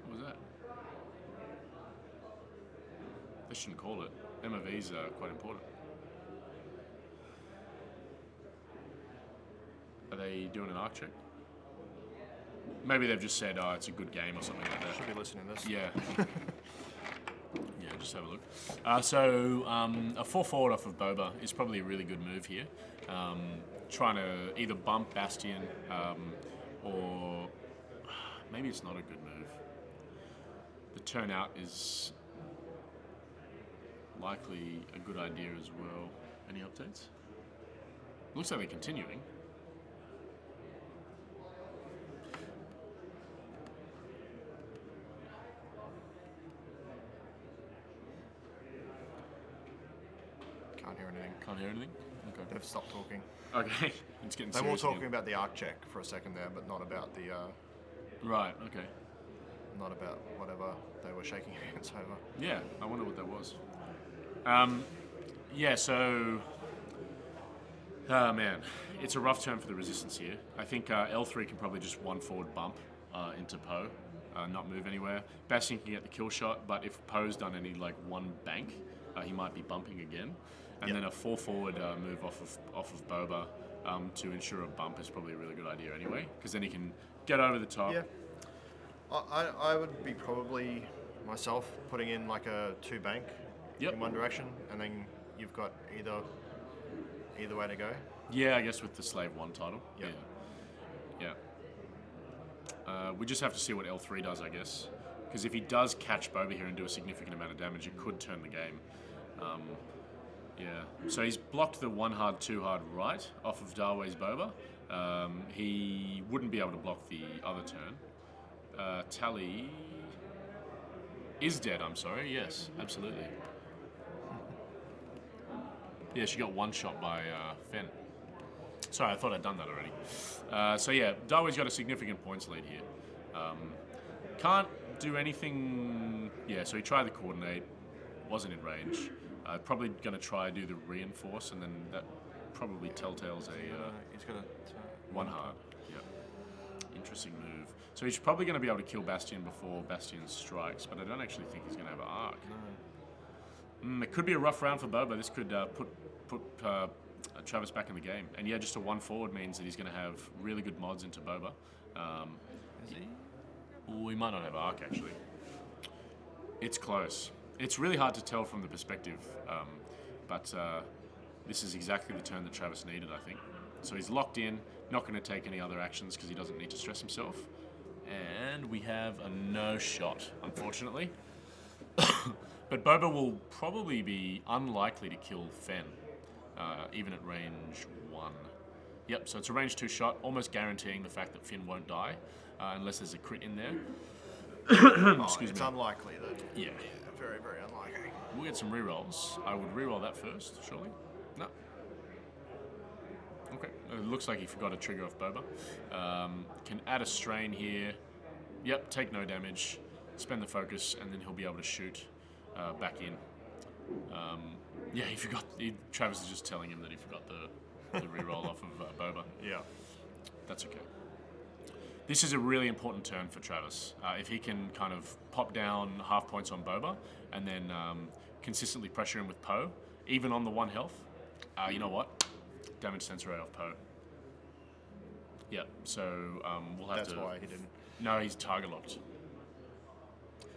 What was that? They shouldn't call it. MOVs are quite important. Are they doing an arc check? Maybe they've just said, it's a good game or something like that. Should be listening to this. Yeah. Yeah, just have a look. A 4 forward off of Boba is probably a really good move here. Trying to either bump Bastion or maybe it's not a good move. The turnout is likely a good idea as well. Any updates? Looks like they're continuing. Can't hear anything. Can't hear anything? Okay. They've stopped talking. Okay. It's getting They were serious talking again. about the arc check for a second there, but not about the Right, okay. not about whatever they were shaking hands over. Yeah, I wonder what that was. Yeah, so... Oh, man. It's a rough turn for the Resistance here. I think L3 can probably just 1 forward bump into Poe, not move anywhere. Bastion can get the kill shot, but if Poe's done any, 1 bank, he might be bumping again. And then a 4 forward move off of Boba to ensure a bump is probably a really good idea anyway, because then he can get over the top. Yeah. I would be probably myself putting in a 2 bank in one direction, and then you've got either way to go. Yeah, I guess with the Slave 1 title. Yep. Yeah. We just have to see what L3 does, I guess. Because if he does catch Boba here and do a significant amount of damage, it could turn the game. Yeah. So he's blocked the 1 hard, 2 hard right off of Dawei's Boba. He wouldn't be able to block the other turn. Tally is dead, I'm sorry. Yes, absolutely. Yeah, she got 1 shot by Fenn. Sorry, I thought I'd done that already. So yeah, Dawei's got a significant points lead here. Can't do anything... Yeah, so he tried the coordinate, wasn't in range. Probably going to try do the reinforce, and then that probably telltales He's got 1 hard. Yeah. Interesting move. So he's probably going to be able to kill Bastion before Bastion strikes, but I don't actually think he's going to have an arc. No. It could be a rough round for Boba. This could put Travis back in the game. And yeah, just a 1 forward means that he's going to have really good mods into Boba. Is he? We might not have arc, actually. It's close. It's really hard to tell from the perspective, but this is exactly the turn that Travis needed, I think. So he's locked in, not going to take any other actions because he doesn't need to stress himself. And we have a no shot, unfortunately. But Boba will probably be unlikely to kill Fenn, even at range 1. Yep, so it's a range 2 shot, almost guaranteeing the fact that Finn won't die, unless there's a crit in there. Excuse it's me. unlikely that. Yeah. Very, very unlikely. We'll get some rerolls. I would reroll that first, surely. No. Okay. It looks like he forgot a trigger off Boba. Can add a strain here. Yep, take no damage. Spend the focus, and then he'll be able to shoot back in. Yeah, he forgot. Travis is just telling him that he forgot the reroll off of Boba. Yeah. That's okay. This is a really important turn for Travis. If he can kind of pop down half points on Boba and then consistently pressure him with Poe, even on the 1 health, you know what? Damage sensor rate off Poe. Yeah, so we'll have to... That's why he didn't. No, he's target locked.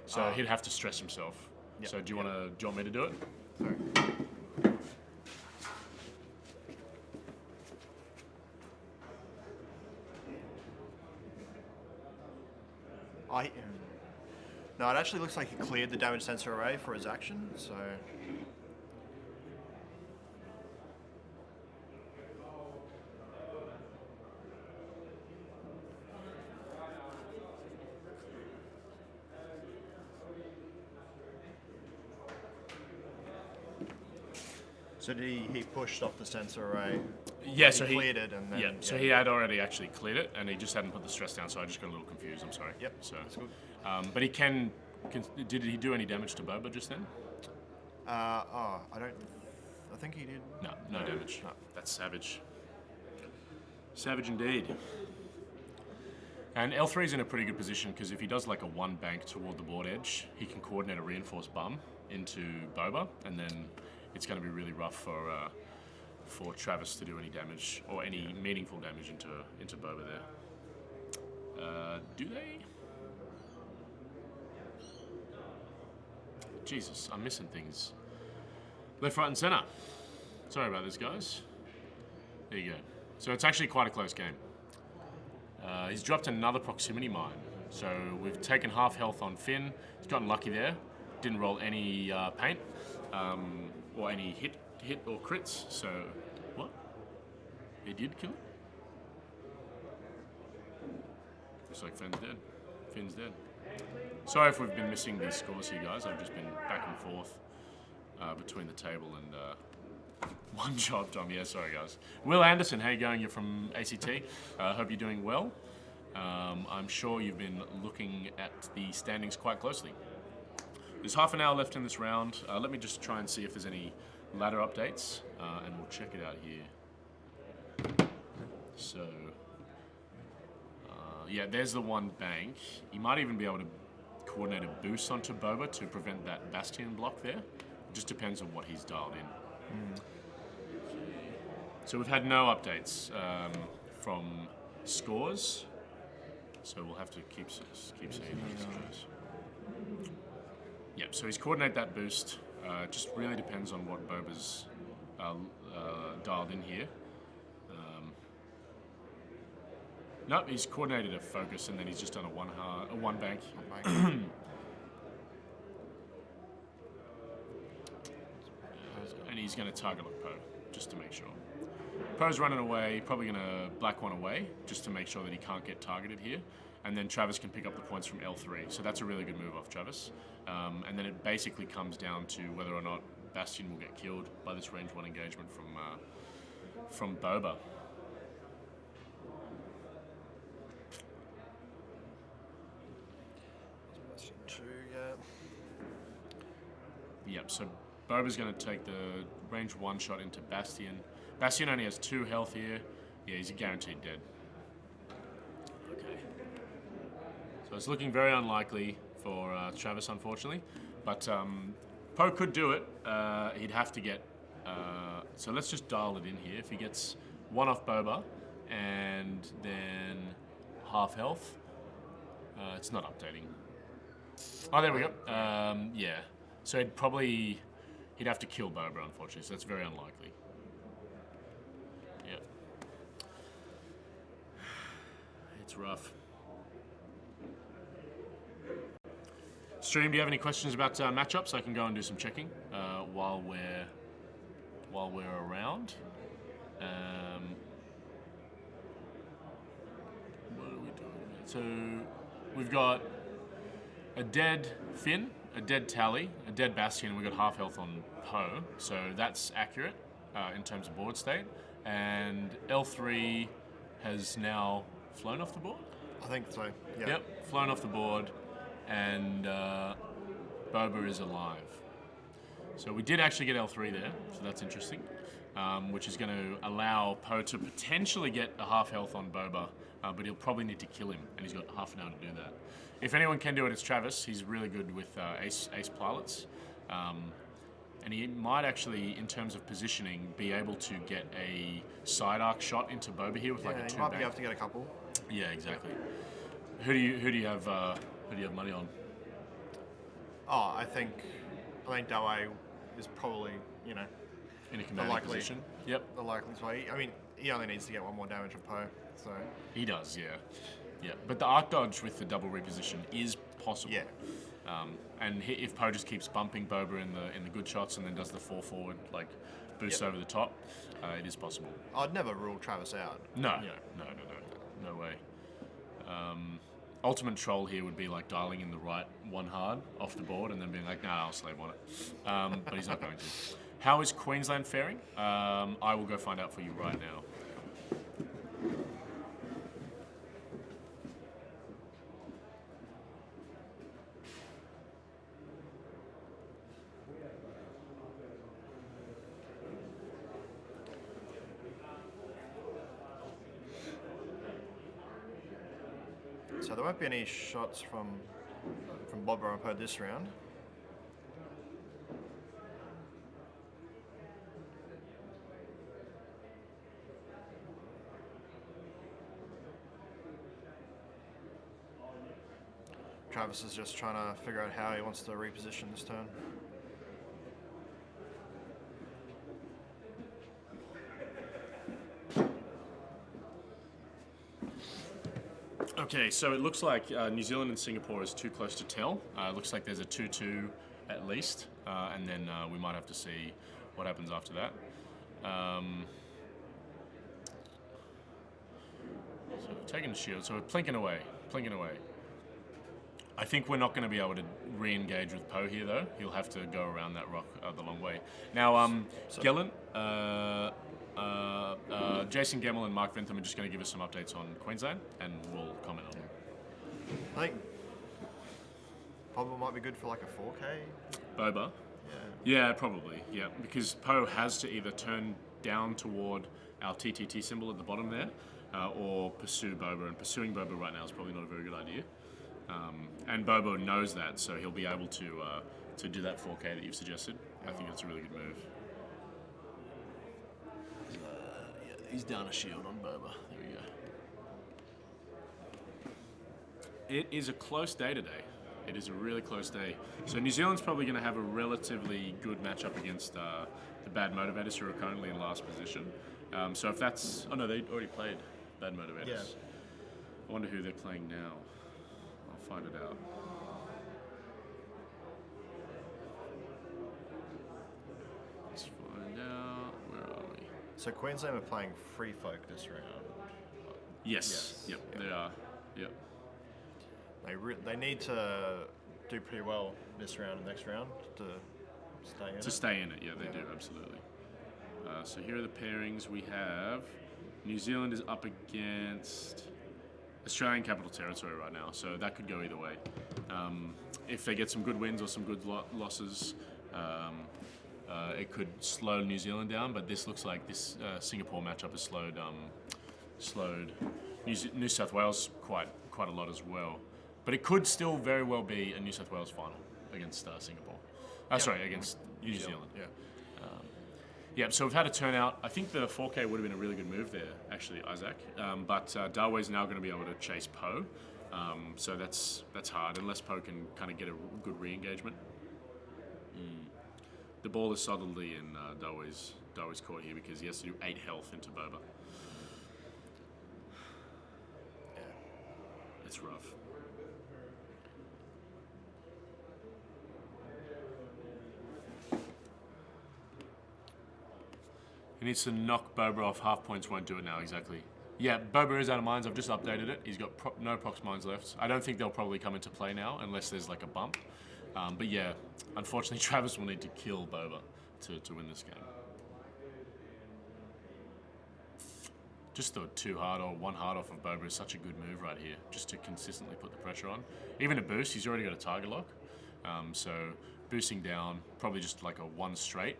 So he'd have to stress himself. Yep. So do you want me to do it? Sorry. No, it actually looks like he cleared the damage sensor array for his action, so... So did he pushed off the sensor array? Yeah, so he cleared it and then... Yeah, so he had already actually cleared it, and he just hadn't put the stress down, so I just got a little confused, I'm sorry. Yep, so, that's good. But he did he do any damage to Boba just then? I think he did. No damage. No. That's savage. Savage indeed. And L3's in a pretty good position, because if he does like a one bank toward the board edge, he can coordinate a reinforced bum into Boba, and then it's going to be really rough for Travis to do any damage, or any meaningful damage into Boba there. Do they? Jesus, I'm missing things. Left, right, and center. Sorry about this, guys. There you go. So it's actually quite a close game. He's dropped another proximity mine. So we've taken half health on Finn. He's gotten lucky there. Didn't roll any paint or any hit or crits. So what? He did kill it? Looks like Finn's dead. Finn's dead. Sorry if we've been missing these scores here, guys. I've just been back and forth between the table and one job, Tom. Yeah, sorry, guys. Will Anderson, how you going? You're from ACT. Hope you're doing well. I'm sure you've been looking at the standings quite closely. There's half an hour left in this round. Let me just try and see if there's any ladder updates, and we'll check it out here. So, yeah, there's the one bank. You might even be able to coordinate a boost onto Boba to prevent that Bastion block there. It just depends on what he's dialed in. So we've had no updates from scores, so we'll have to keep seeing these scores. Yep, so he's coordinate that boost. Just really depends on what Boba's dialed in here. Nope, he's coordinated a focus, and then he's just done a one bank. And he's going to target lock Poe, just to make sure. Poe's running away, probably going to black one away, just to make sure that he can't get targeted here. And then Travis can pick up the points from L3, so that's a really good move off Travis. And then it basically comes down to whether or not Bastion will get killed by this range 1 engagement from Boba. Yep, so Boba's going to take the range 1 shot into Bastion. Bastion only has 2 health here. Yeah, he's guaranteed dead. Okay. So it's looking very unlikely for Travis, unfortunately. But Poe could do it. He'd have to get... so let's just dial it in here. If he gets 1 off Boba and then half health, it's not updating. Oh, there we go. Yeah. So he'd have to kill Boba, unfortunately, so that's very unlikely. Yeah. It's rough. Stream, do you have any questions about matchups? I can go and do some checking while we're around. What are we doing? So we've got a dead Finn, a dead Tally, a dead Bastion, and we've got half health on Poe, so that's accurate in terms of board state. And L3 has now flown off the board? I think so, yeah. Yep, flown off the board, and Boba is alive. So we did actually get L3 there, so that's interesting, which is going to allow Poe to potentially get a half health on Boba, but he'll probably need to kill him, and he's got half an hour to do that. If anyone can do it, it's Travis. He's really good with ace pilots. And he might actually, in terms of positioning, be able to get a side arc shot into Boba here with like a 2 he might bank. be able to get a couple. Yeah, exactly. Who do you have money on? Oh, I think I think Dawei is probably, In a commanding position. Yep. the likely play. I mean, he only needs to get one more damage on Poe, so... He does, yeah. Yeah, but the arc dodge with the double reposition is possible. Yeah. And if Poe just keeps bumping Boba in the good shots and then does the 4 forward, like, boost over the top, it is possible. I'd never rule Travis out. No, no way. Ultimate troll here would be like dialing in the right one hard off the board and then being like, nah, I'll slave on it. But he's not going to. How is Queensland faring? I will go find out for you right now. So there won't be any shots from Bob or Poe this round. Travis is just trying to figure out how he wants to reposition this turn. Okay, so it looks like New Zealand and Singapore is too close to tell. It looks like there's a 2-2 at least, and then we might have to see what happens after that. So taking the shield, so we're plinking away. I think we're not going to be able to re-engage with Poe here, though. He'll have to go around that rock the long way. Now, Gellin, Jason Gemmell and Mark Vintham are just going to give us some updates on Queensland, and we'll comment on it. I think Boba might be good for like a 4K. Boba? Yeah, probably. Yeah, because Poe has to either turn down toward our TTT symbol at the bottom there, or pursue Boba, and pursuing Boba right now is probably not a very good idea. And Bobo knows that, so he'll be able to do that 4K that you've suggested. I think that's a really good move. He's down a shield on Boba. There we go. It is a close day today. It is a really close day. So New Zealand's probably going to have a relatively good matchup against the Bad Motivators, who are currently in last position. So if that's... Oh no, they already played Bad Motivators. Yeah. I wonder who they're playing now. I'll find it out. Let's find out. Where are we? So Queensland are playing Free Folk this round. Yes. Yep. They are. Yep. They need to do pretty well this round and next round to stay in it. To stay in it, yeah, they do, absolutely. So here are the pairings we have. New Zealand is up against Australian Capital Territory right now, so that could go either way. If they get some good wins or some good losses, it could slow New Zealand down, but this looks like this Singapore matchup has slowed New South Wales quite a lot as well. But it could still very well be a New South Wales final against Singapore. Sorry, against New Zealand. Yeah, so we've had a turnout. I think the 4K would have been a really good move there, actually, Isaac. But Dawei's now going to be able to chase Poe. So that's hard, unless Poe can kind of get a good re-engagement. The ball is solidly in Dawei's court here because he has to do 8 health into Boba. Yeah. It's rough. He needs to knock Boba off. Half points won't do it now, exactly. Yeah, Boba is out of mines. I've just updated it. He's got no prox mines left. I don't think they'll probably come into play now unless there's like a bump. But yeah, unfortunately, Travis will need to kill Boba to win this game. Just the 2 hard or 1 hard off of Boba is such a good move right here, just to consistently put the pressure on. Even a boost, he's already got a target lock. So boosting down, probably just like a 1 straight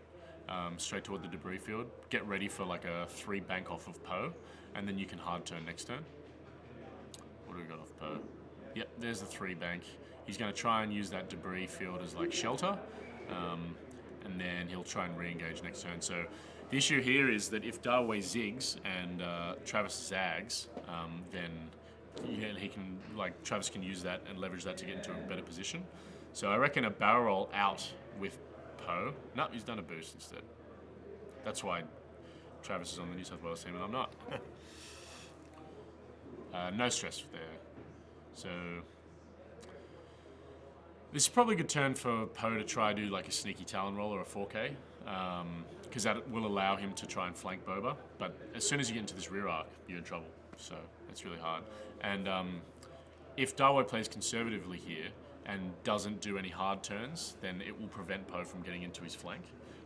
toward the debris field. Get ready for like a 3 bank off of Poe, and then you can hard turn next turn. What do we got off Poe? Yep, there's the 3 bank. He's going to try and use that debris field as like shelter, and then he'll try and re-engage next turn. So the issue here is that if Dawei zigs and Travis zags, then he can, like, Travis can use that and leverage that to get into a better position. So I reckon a barrel roll out with Poe. No, he's done a boost instead. That's why Travis is on the New South Wales team and I'm not. No stress there. So this is probably a good turn for Poe to try to do like a sneaky Talon roll or a 4K, because that will allow him to try and flank Boba. But as soon as you get into this rear arc, you're in trouble. So it's really hard. And if Dawei plays conservatively here and doesn't do any hard turns, then it will prevent Poe from getting into his flank.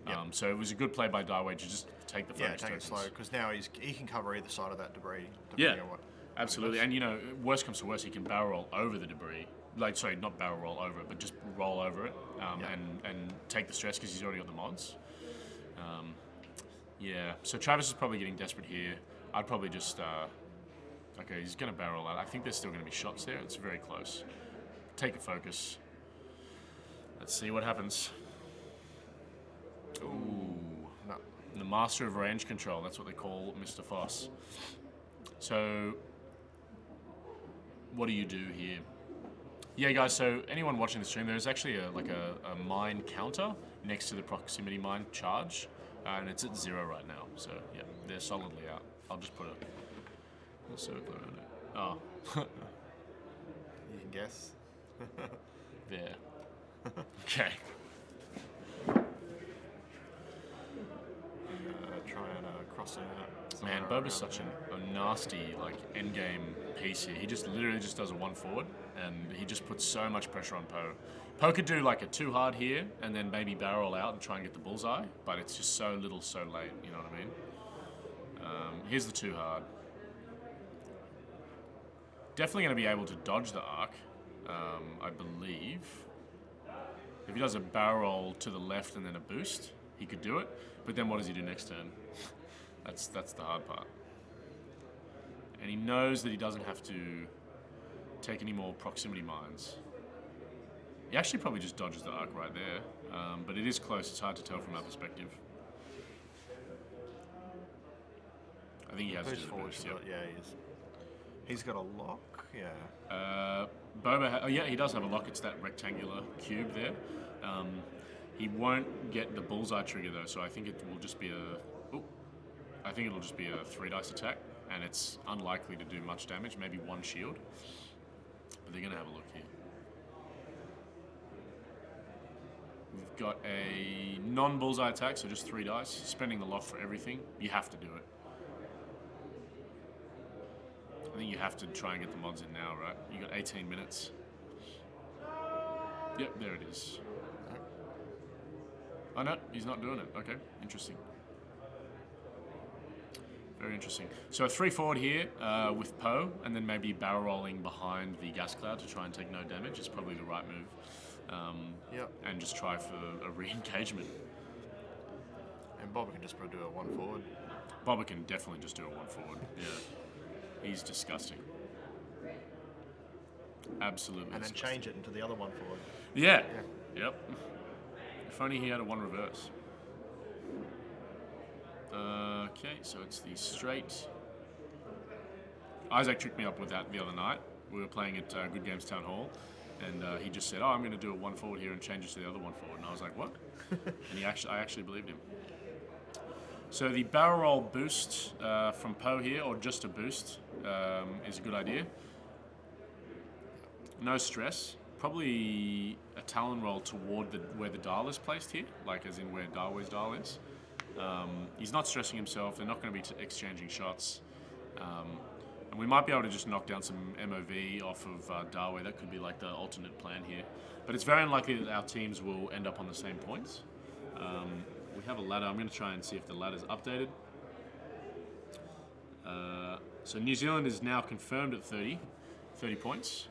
Yep. So it was a good play by Dawei to just take the focus take it slow, because now he can cover either side of that debris. Yeah, on what absolutely. And worst comes to worst, he can barrel roll over the debris. Like, sorry, not barrel roll over it, but just roll over it and take the stress because he's already got the mods. So Travis is probably getting desperate here. I'd probably just... okay, he's going to barrel out. I think there's still going to be shots there. It's very close. Take a focus. Let's see what happens. Ooh. No. The master of range control. That's what they call Mr. Foss. So, what do you do here? Yeah, guys, so anyone watching the stream, there's actually a mine counter next to the proximity mine charge, and it's at 0 right now. So, yeah, they're solidly out. I'll just put a circle around it. Oh. You can guess. There. Okay. Try and cross it out. Man, Boba's such a nasty endgame piece here. He just literally just does a 1 forward, and he just puts so much pressure on Poe. Poe could do like a 2 hard here, and then maybe barrel out and try and get the bullseye, but it's just so little, so late. You know what I mean? Here's the 2 hard. Definitely going to be able to dodge the arc, I believe. If he does a barrel roll to the left and then a boost, he could do it. But then what does he do next turn? That's the hard part. And he knows that he doesn't have to take any more proximity mines. He actually probably just dodges the arc right there. But it is close. It's hard to tell from our perspective. I think he has to do the boost. Yep. Yeah, he is. He's got a lock, yeah. Boba, he does have a lock. It's that rectangular cube there. He won't get the bullseye trigger though, so I think it will just be it'll just be a 3 dice attack, and it's unlikely to do much damage. Maybe 1 shield, but they're gonna have a look here. We've got a non-bullseye attack, so just 3 dice. Spending the lock for everything. You have to do it. I think you have to try and get the mods in now, right? You got 18 minutes. Yep, there it is. Oh no, he's not doing it. Okay, interesting. Very interesting. So a 3 forward here with Poe, and then maybe barrel rolling behind the gas cloud to try and take no damage is probably the right move. And just try for a re-engagement. And Boba can just do a 1 forward. Boba can definitely just do a 1 forward. Yeah. He's disgusting. Absolutely. And then disgusting. change it into the other 1 forward. Yeah. Yep. If only he had a 1 reverse. Okay, so it's the straight. Isaac tricked me up with that the other night. We were playing at Good Games Town Hall, and he just said, I'm going to do a 1 forward here and change it to the other 1 forward. And I was like, what? And I actually believed him. So the barrel roll boost from Poe here, or just a boost, is a good idea. No stress. Probably a Talon roll toward where the dial is placed here, like as in where Dawei's dial is. He's not stressing himself. They're not going to be exchanging shots. And we might be able to just knock down some MOV off of Dawei. That could be like the alternate plan here. But it's very unlikely that our teams will end up on the same points. We have a ladder. I'm going to try and see if the ladder's updated. So New Zealand is now confirmed at 30 points.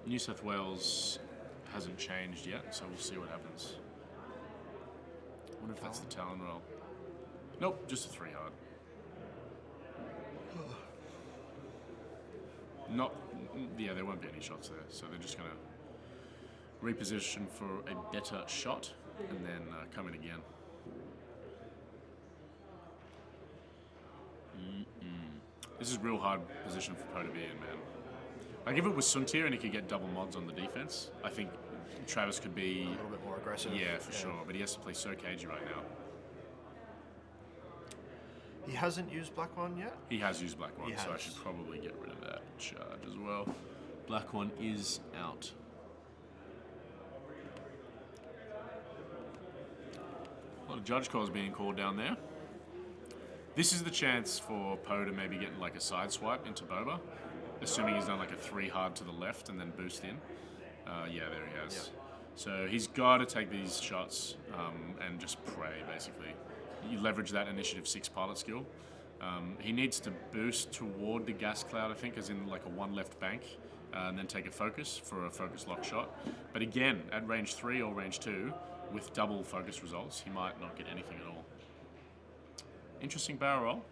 New South Wales hasn't changed yet, so we'll see what happens. I wonder if that's the Talon roll. Nope, just a 3 hard. There won't be any shots there, so they're just going to reposition for a better shot and then come in again. This is a real hard position for Poe to be in, man. Like if it was Suntir and he could get double mods on the defense, I think Travis could be A little bit more aggressive. Yeah, for sure. But he has to play so cagey right now. He hasn't used Black One yet? He has used Black One, He so I has. should probably get rid of that charge as well. Black One is out. A lot of judge calls being called down there. This is the chance for Poe to maybe get like a side swipe into Boba, assuming he's done like a 3 hard to the left and then boost in. Yeah, there he has. Yep. So he's got to take these shots and just pray, basically. You leverage that initiative 6 pilot skill. He needs to boost toward the gas cloud, I think, as in like a 1 left bank, and then take a focus for a focus lock shot. But again, at range 3 or range 2, with double focus results, he might not get anything at all. Interesting barrel roll.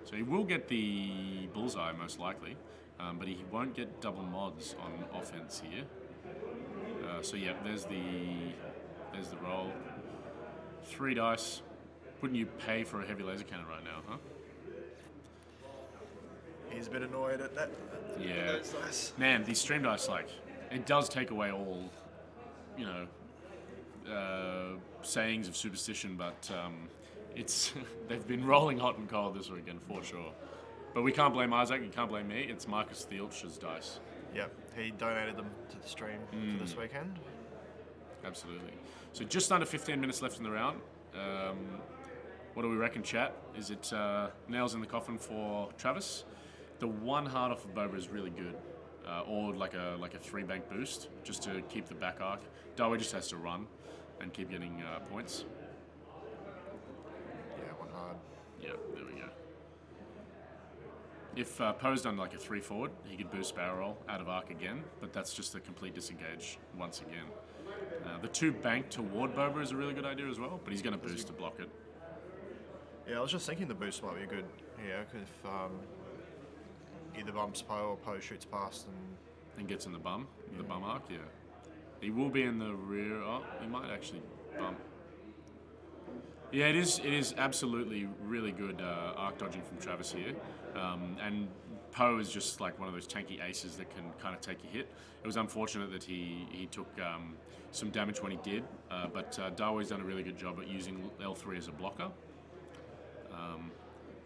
So he will get the bullseye most likely, but he won't get double mods on offense here. So yeah, there's the roll. 3 dice. Wouldn't you pay for a heavy laser cannon right now, huh? He's a bit annoyed at that. Yeah. Those dice. Man, these stream dice, like, it does take away all, you know, sayings of superstition, but it's they've been rolling hot and cold this weekend for sure. But we can't blame Isaac, you can't blame me. It's Marcus Thielsch's dice. Yep, he donated them to the stream for this weekend. Absolutely. So just under 15 minutes left in the round. What do we reckon, chat? Is it nails in the coffin for Travis? The 1 hard off of Boba is really good, or like a 3 bank boost just to keep the back arc. Dawei just has to run and keep getting points. Yeah, 1 hard. Yep, there we go. If Poe's done like a 3 forward, he could boost barrel roll out of arc again, but that's just a complete disengage once again. The 2 bank toward Boba is a really good idea as well, but he's going to boost to block it. Yeah, I was just thinking the boost might be good here, if either bumps Poe or Poe shoots past And gets in the bum arc, yeah. He will be in the rear. Oh, he might actually bump. Yeah, it is absolutely really good arc dodging from Travis here. And Poe is just like one of those tanky aces that can kind of take a hit. It was unfortunate that he took some damage when he did, but Dawei's done a really good job at using L3 as a blocker.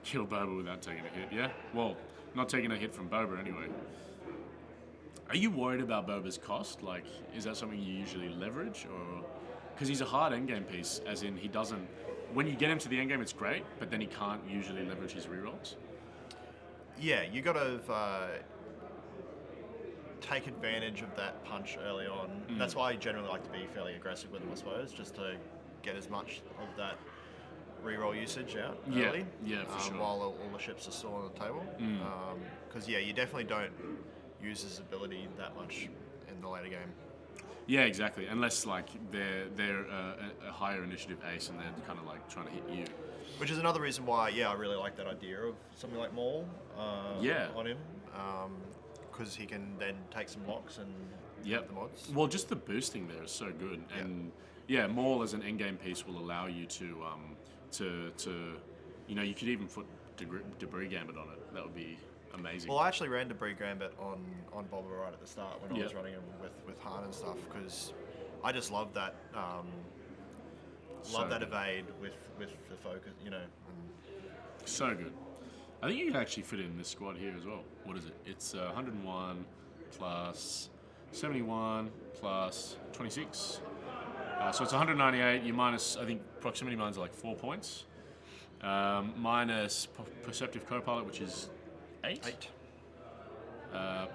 Kill Boba without taking a hit, yeah? Well, not taking a hit from Boba anyway. Are you worried about Boba's cost? Like, is that something you usually leverage? Or because he's a hard endgame piece, as in he doesn't... When you get him to the endgame, it's great, but then he can't usually leverage his rerolls. Yeah, you got to take advantage of that punch early on. That's why I generally like to be fairly aggressive with him, I suppose, just to get as much of that reroll usage out early. Yeah, for sure. While all the ships are still on the table. Because, yeah, you definitely don't use his ability that much in the later game. Yeah, exactly. Unless like they're a higher initiative ace and they're kind of like trying to hit you. Which is another reason why, yeah, I really like that idea of something like Maul on him. Because he can then take some locks and get the mods. Well, just the boosting there is so good. And yeah, Maul as an endgame piece will allow you to you know, you could even put Debris Gambit on it. That would be amazing. Well, I actually ran Debris Gambit on Boba right at the start when I was running him with Han and stuff, because I just love that evade with the focus, you know. So good. I think you can actually fit it in this squad here as well. What is it? It's 101 plus 71 plus 26. So it's 198. You minus, I think, proximity mines are like 4 points. Minus Perceptive Copilot, which is 8.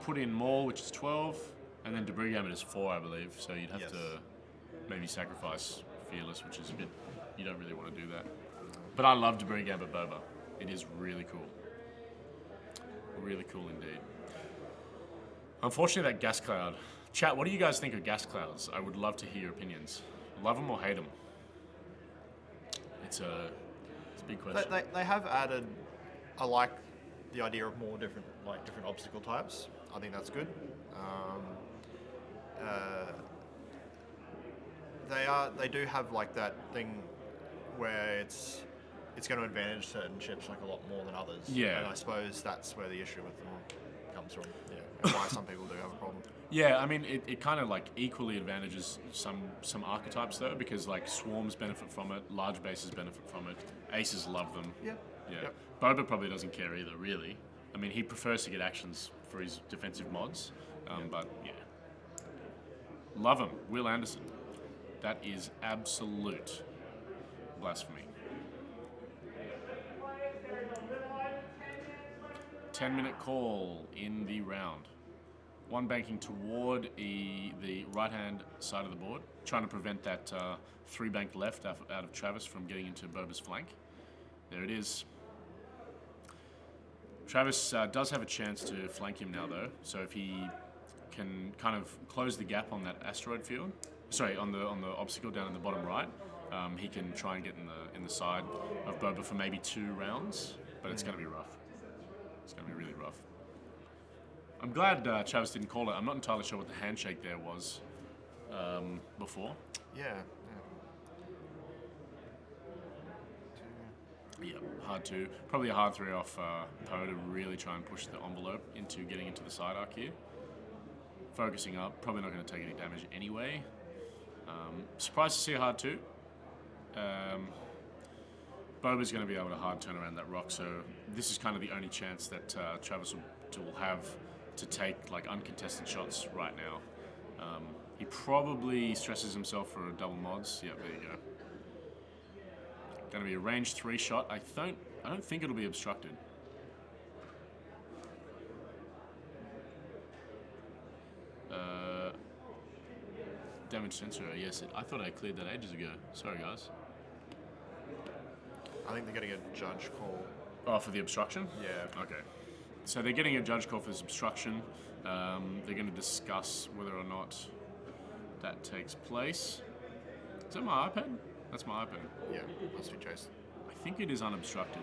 Put in Maul, which is 12. And then Debris Gambit is 4, I believe. So you'd have to maybe sacrifice Fearless, which is a bit... You don't really want to do that. But I love Debris Gambit Boba. It is really cool. Really cool indeed. Unfortunately, that gas cloud. Chat, what do you guys think of gas clouds? I would love to hear your opinions. Love them or hate them? It's a big question. They have added... I like the idea of more different obstacle types. I think that's good. They do have like that thing where it's it's going to advantage certain chips like a lot more than others. Yeah. And I suppose that's where the issue with them comes from. Yeah. And why some people do have a problem. Yeah, I mean, it kind of like equally advantages some archetypes though, because like swarms benefit from it, large bases benefit from it, aces love them. Yeah. Yeah. Yep. Boba probably doesn't care either, really. I mean, he prefers to get actions for his defensive mods, but yeah. Love him, Will Anderson. That is absolute blasphemy. 10-minute call in the round. One banking toward the right-hand side of the board, trying to prevent that 3-bank left out of Travis from getting into Boba's flank. There it is. Travis does have a chance to flank him now, though. So if he can kind of close the gap on that asteroid field, sorry, on the obstacle down in the bottom right, he can try and get in the side of Boba for maybe 2 rounds. But it's going to be rough. It's going to be really rough. I'm glad Travis didn't call it. I'm not entirely sure what the handshake there was before. Yeah. Yeah, hard to. Probably a hard 3 off Poe to really try and push the envelope into getting into the side arc here. Focusing up, probably not going to take any damage anyway. Surprised to see a hard 2. Boba's going to be able to hard turn around that rock, so this is kind of the only chance that Travis will have to take like uncontested shots right now. He probably stresses himself for a double mods. Yep, there you go. Going to be a range 3 shot. I don't think it'll be obstructed. Damage sensor. Yes, I thought I cleared that ages ago. Sorry, guys. I think they're getting a judge call. Oh, for the obstruction? Yeah. Okay. So they're getting a judge call for this obstruction. They're going to discuss whether or not that takes place. Is that my iPad? That's my iPad. Yeah, must be Chase. I think it is unobstructed.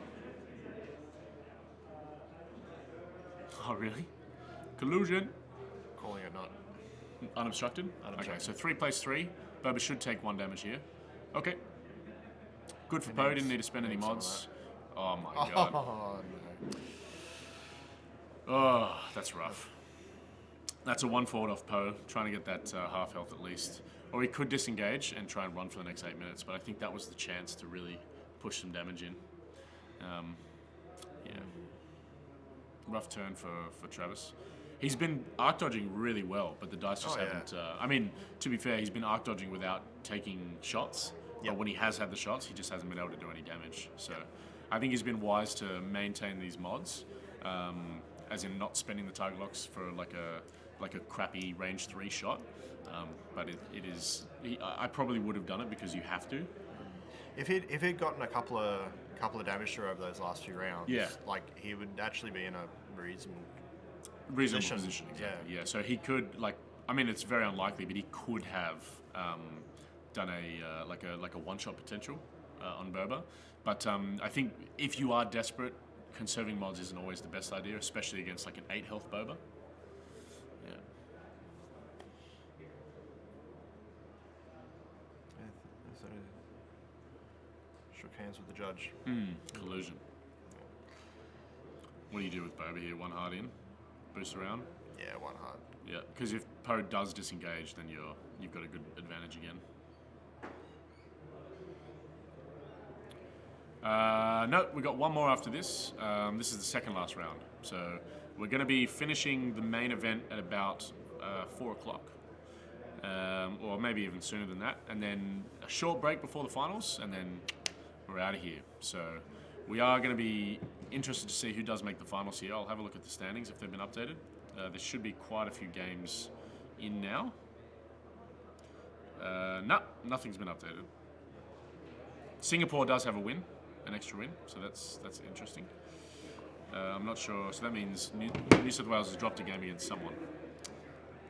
Oh, really? Collusion. Calling it not. Unobstructed? Unobstructed. Okay, so 3 plays 3. Boba should take 1 damage here. Okay. Good for Poe, didn't need to spend any mods. Oh my god. Oh, no. Oh, that's rough. That's a 1 forward off Poe, trying to get that half health at least. Or he could disengage and try and run for the next 8 minutes, but I think that was the chance to really push some damage in. Yeah. Rough turn for Travis. He's been arc dodging really well, but the dice just haven't. I mean, to be fair, he's been arc dodging without taking shots. Yep. But when he has had the shots, he just hasn't been able to do any damage. So I think he's been wise to maintain these mods, as in not spending the target locks for like a crappy range 3 shot. But it is. I probably would have done it because you have to. If he'd gotten a couple of damage through over those last few rounds, Yeah. like he would actually be in a reasonable Position, exactly. Yeah. So he could I mean, it's very unlikely, but he could have done a like a 1-shot potential on Boba. But I think if you are desperate, conserving mods isn't always the best idea, especially against like an 8 health Boba. Yeah. Shook hands with the judge. Collusion. What do you do with Boba here? 1 hard in, boost around. Yeah, 1 hard. Yeah, because if Poe does disengage, then you've got a good advantage again. No, we got 1 more after this. This is the second last round. So we're going to be finishing the main event at about 4 o'clock. Or maybe even sooner than that. And then a short break before the finals, and then we're out of here. So we are going to be interested to see who does make the finals here. I'll have a look at the standings if they've been updated. There should be quite a few games in now. No, nothing's been updated. Singapore does have a win, an extra win, so that's interesting. I'm not sure, so that means New South Wales has dropped a game against someone.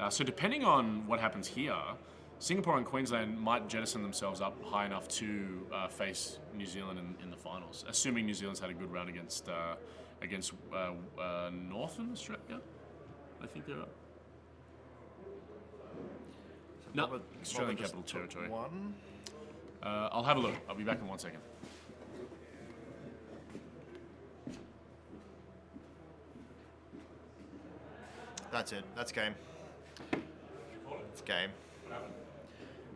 So depending on what happens here, Singapore and Queensland might jettison themselves up high enough to face New Zealand in the finals, assuming New Zealand's had a good run against Northern Australia. I think they're up. No, Australian Capital Territory. 1. I'll have a look. I'll be back in 1 second. That's it. That's game. It's game. What happened?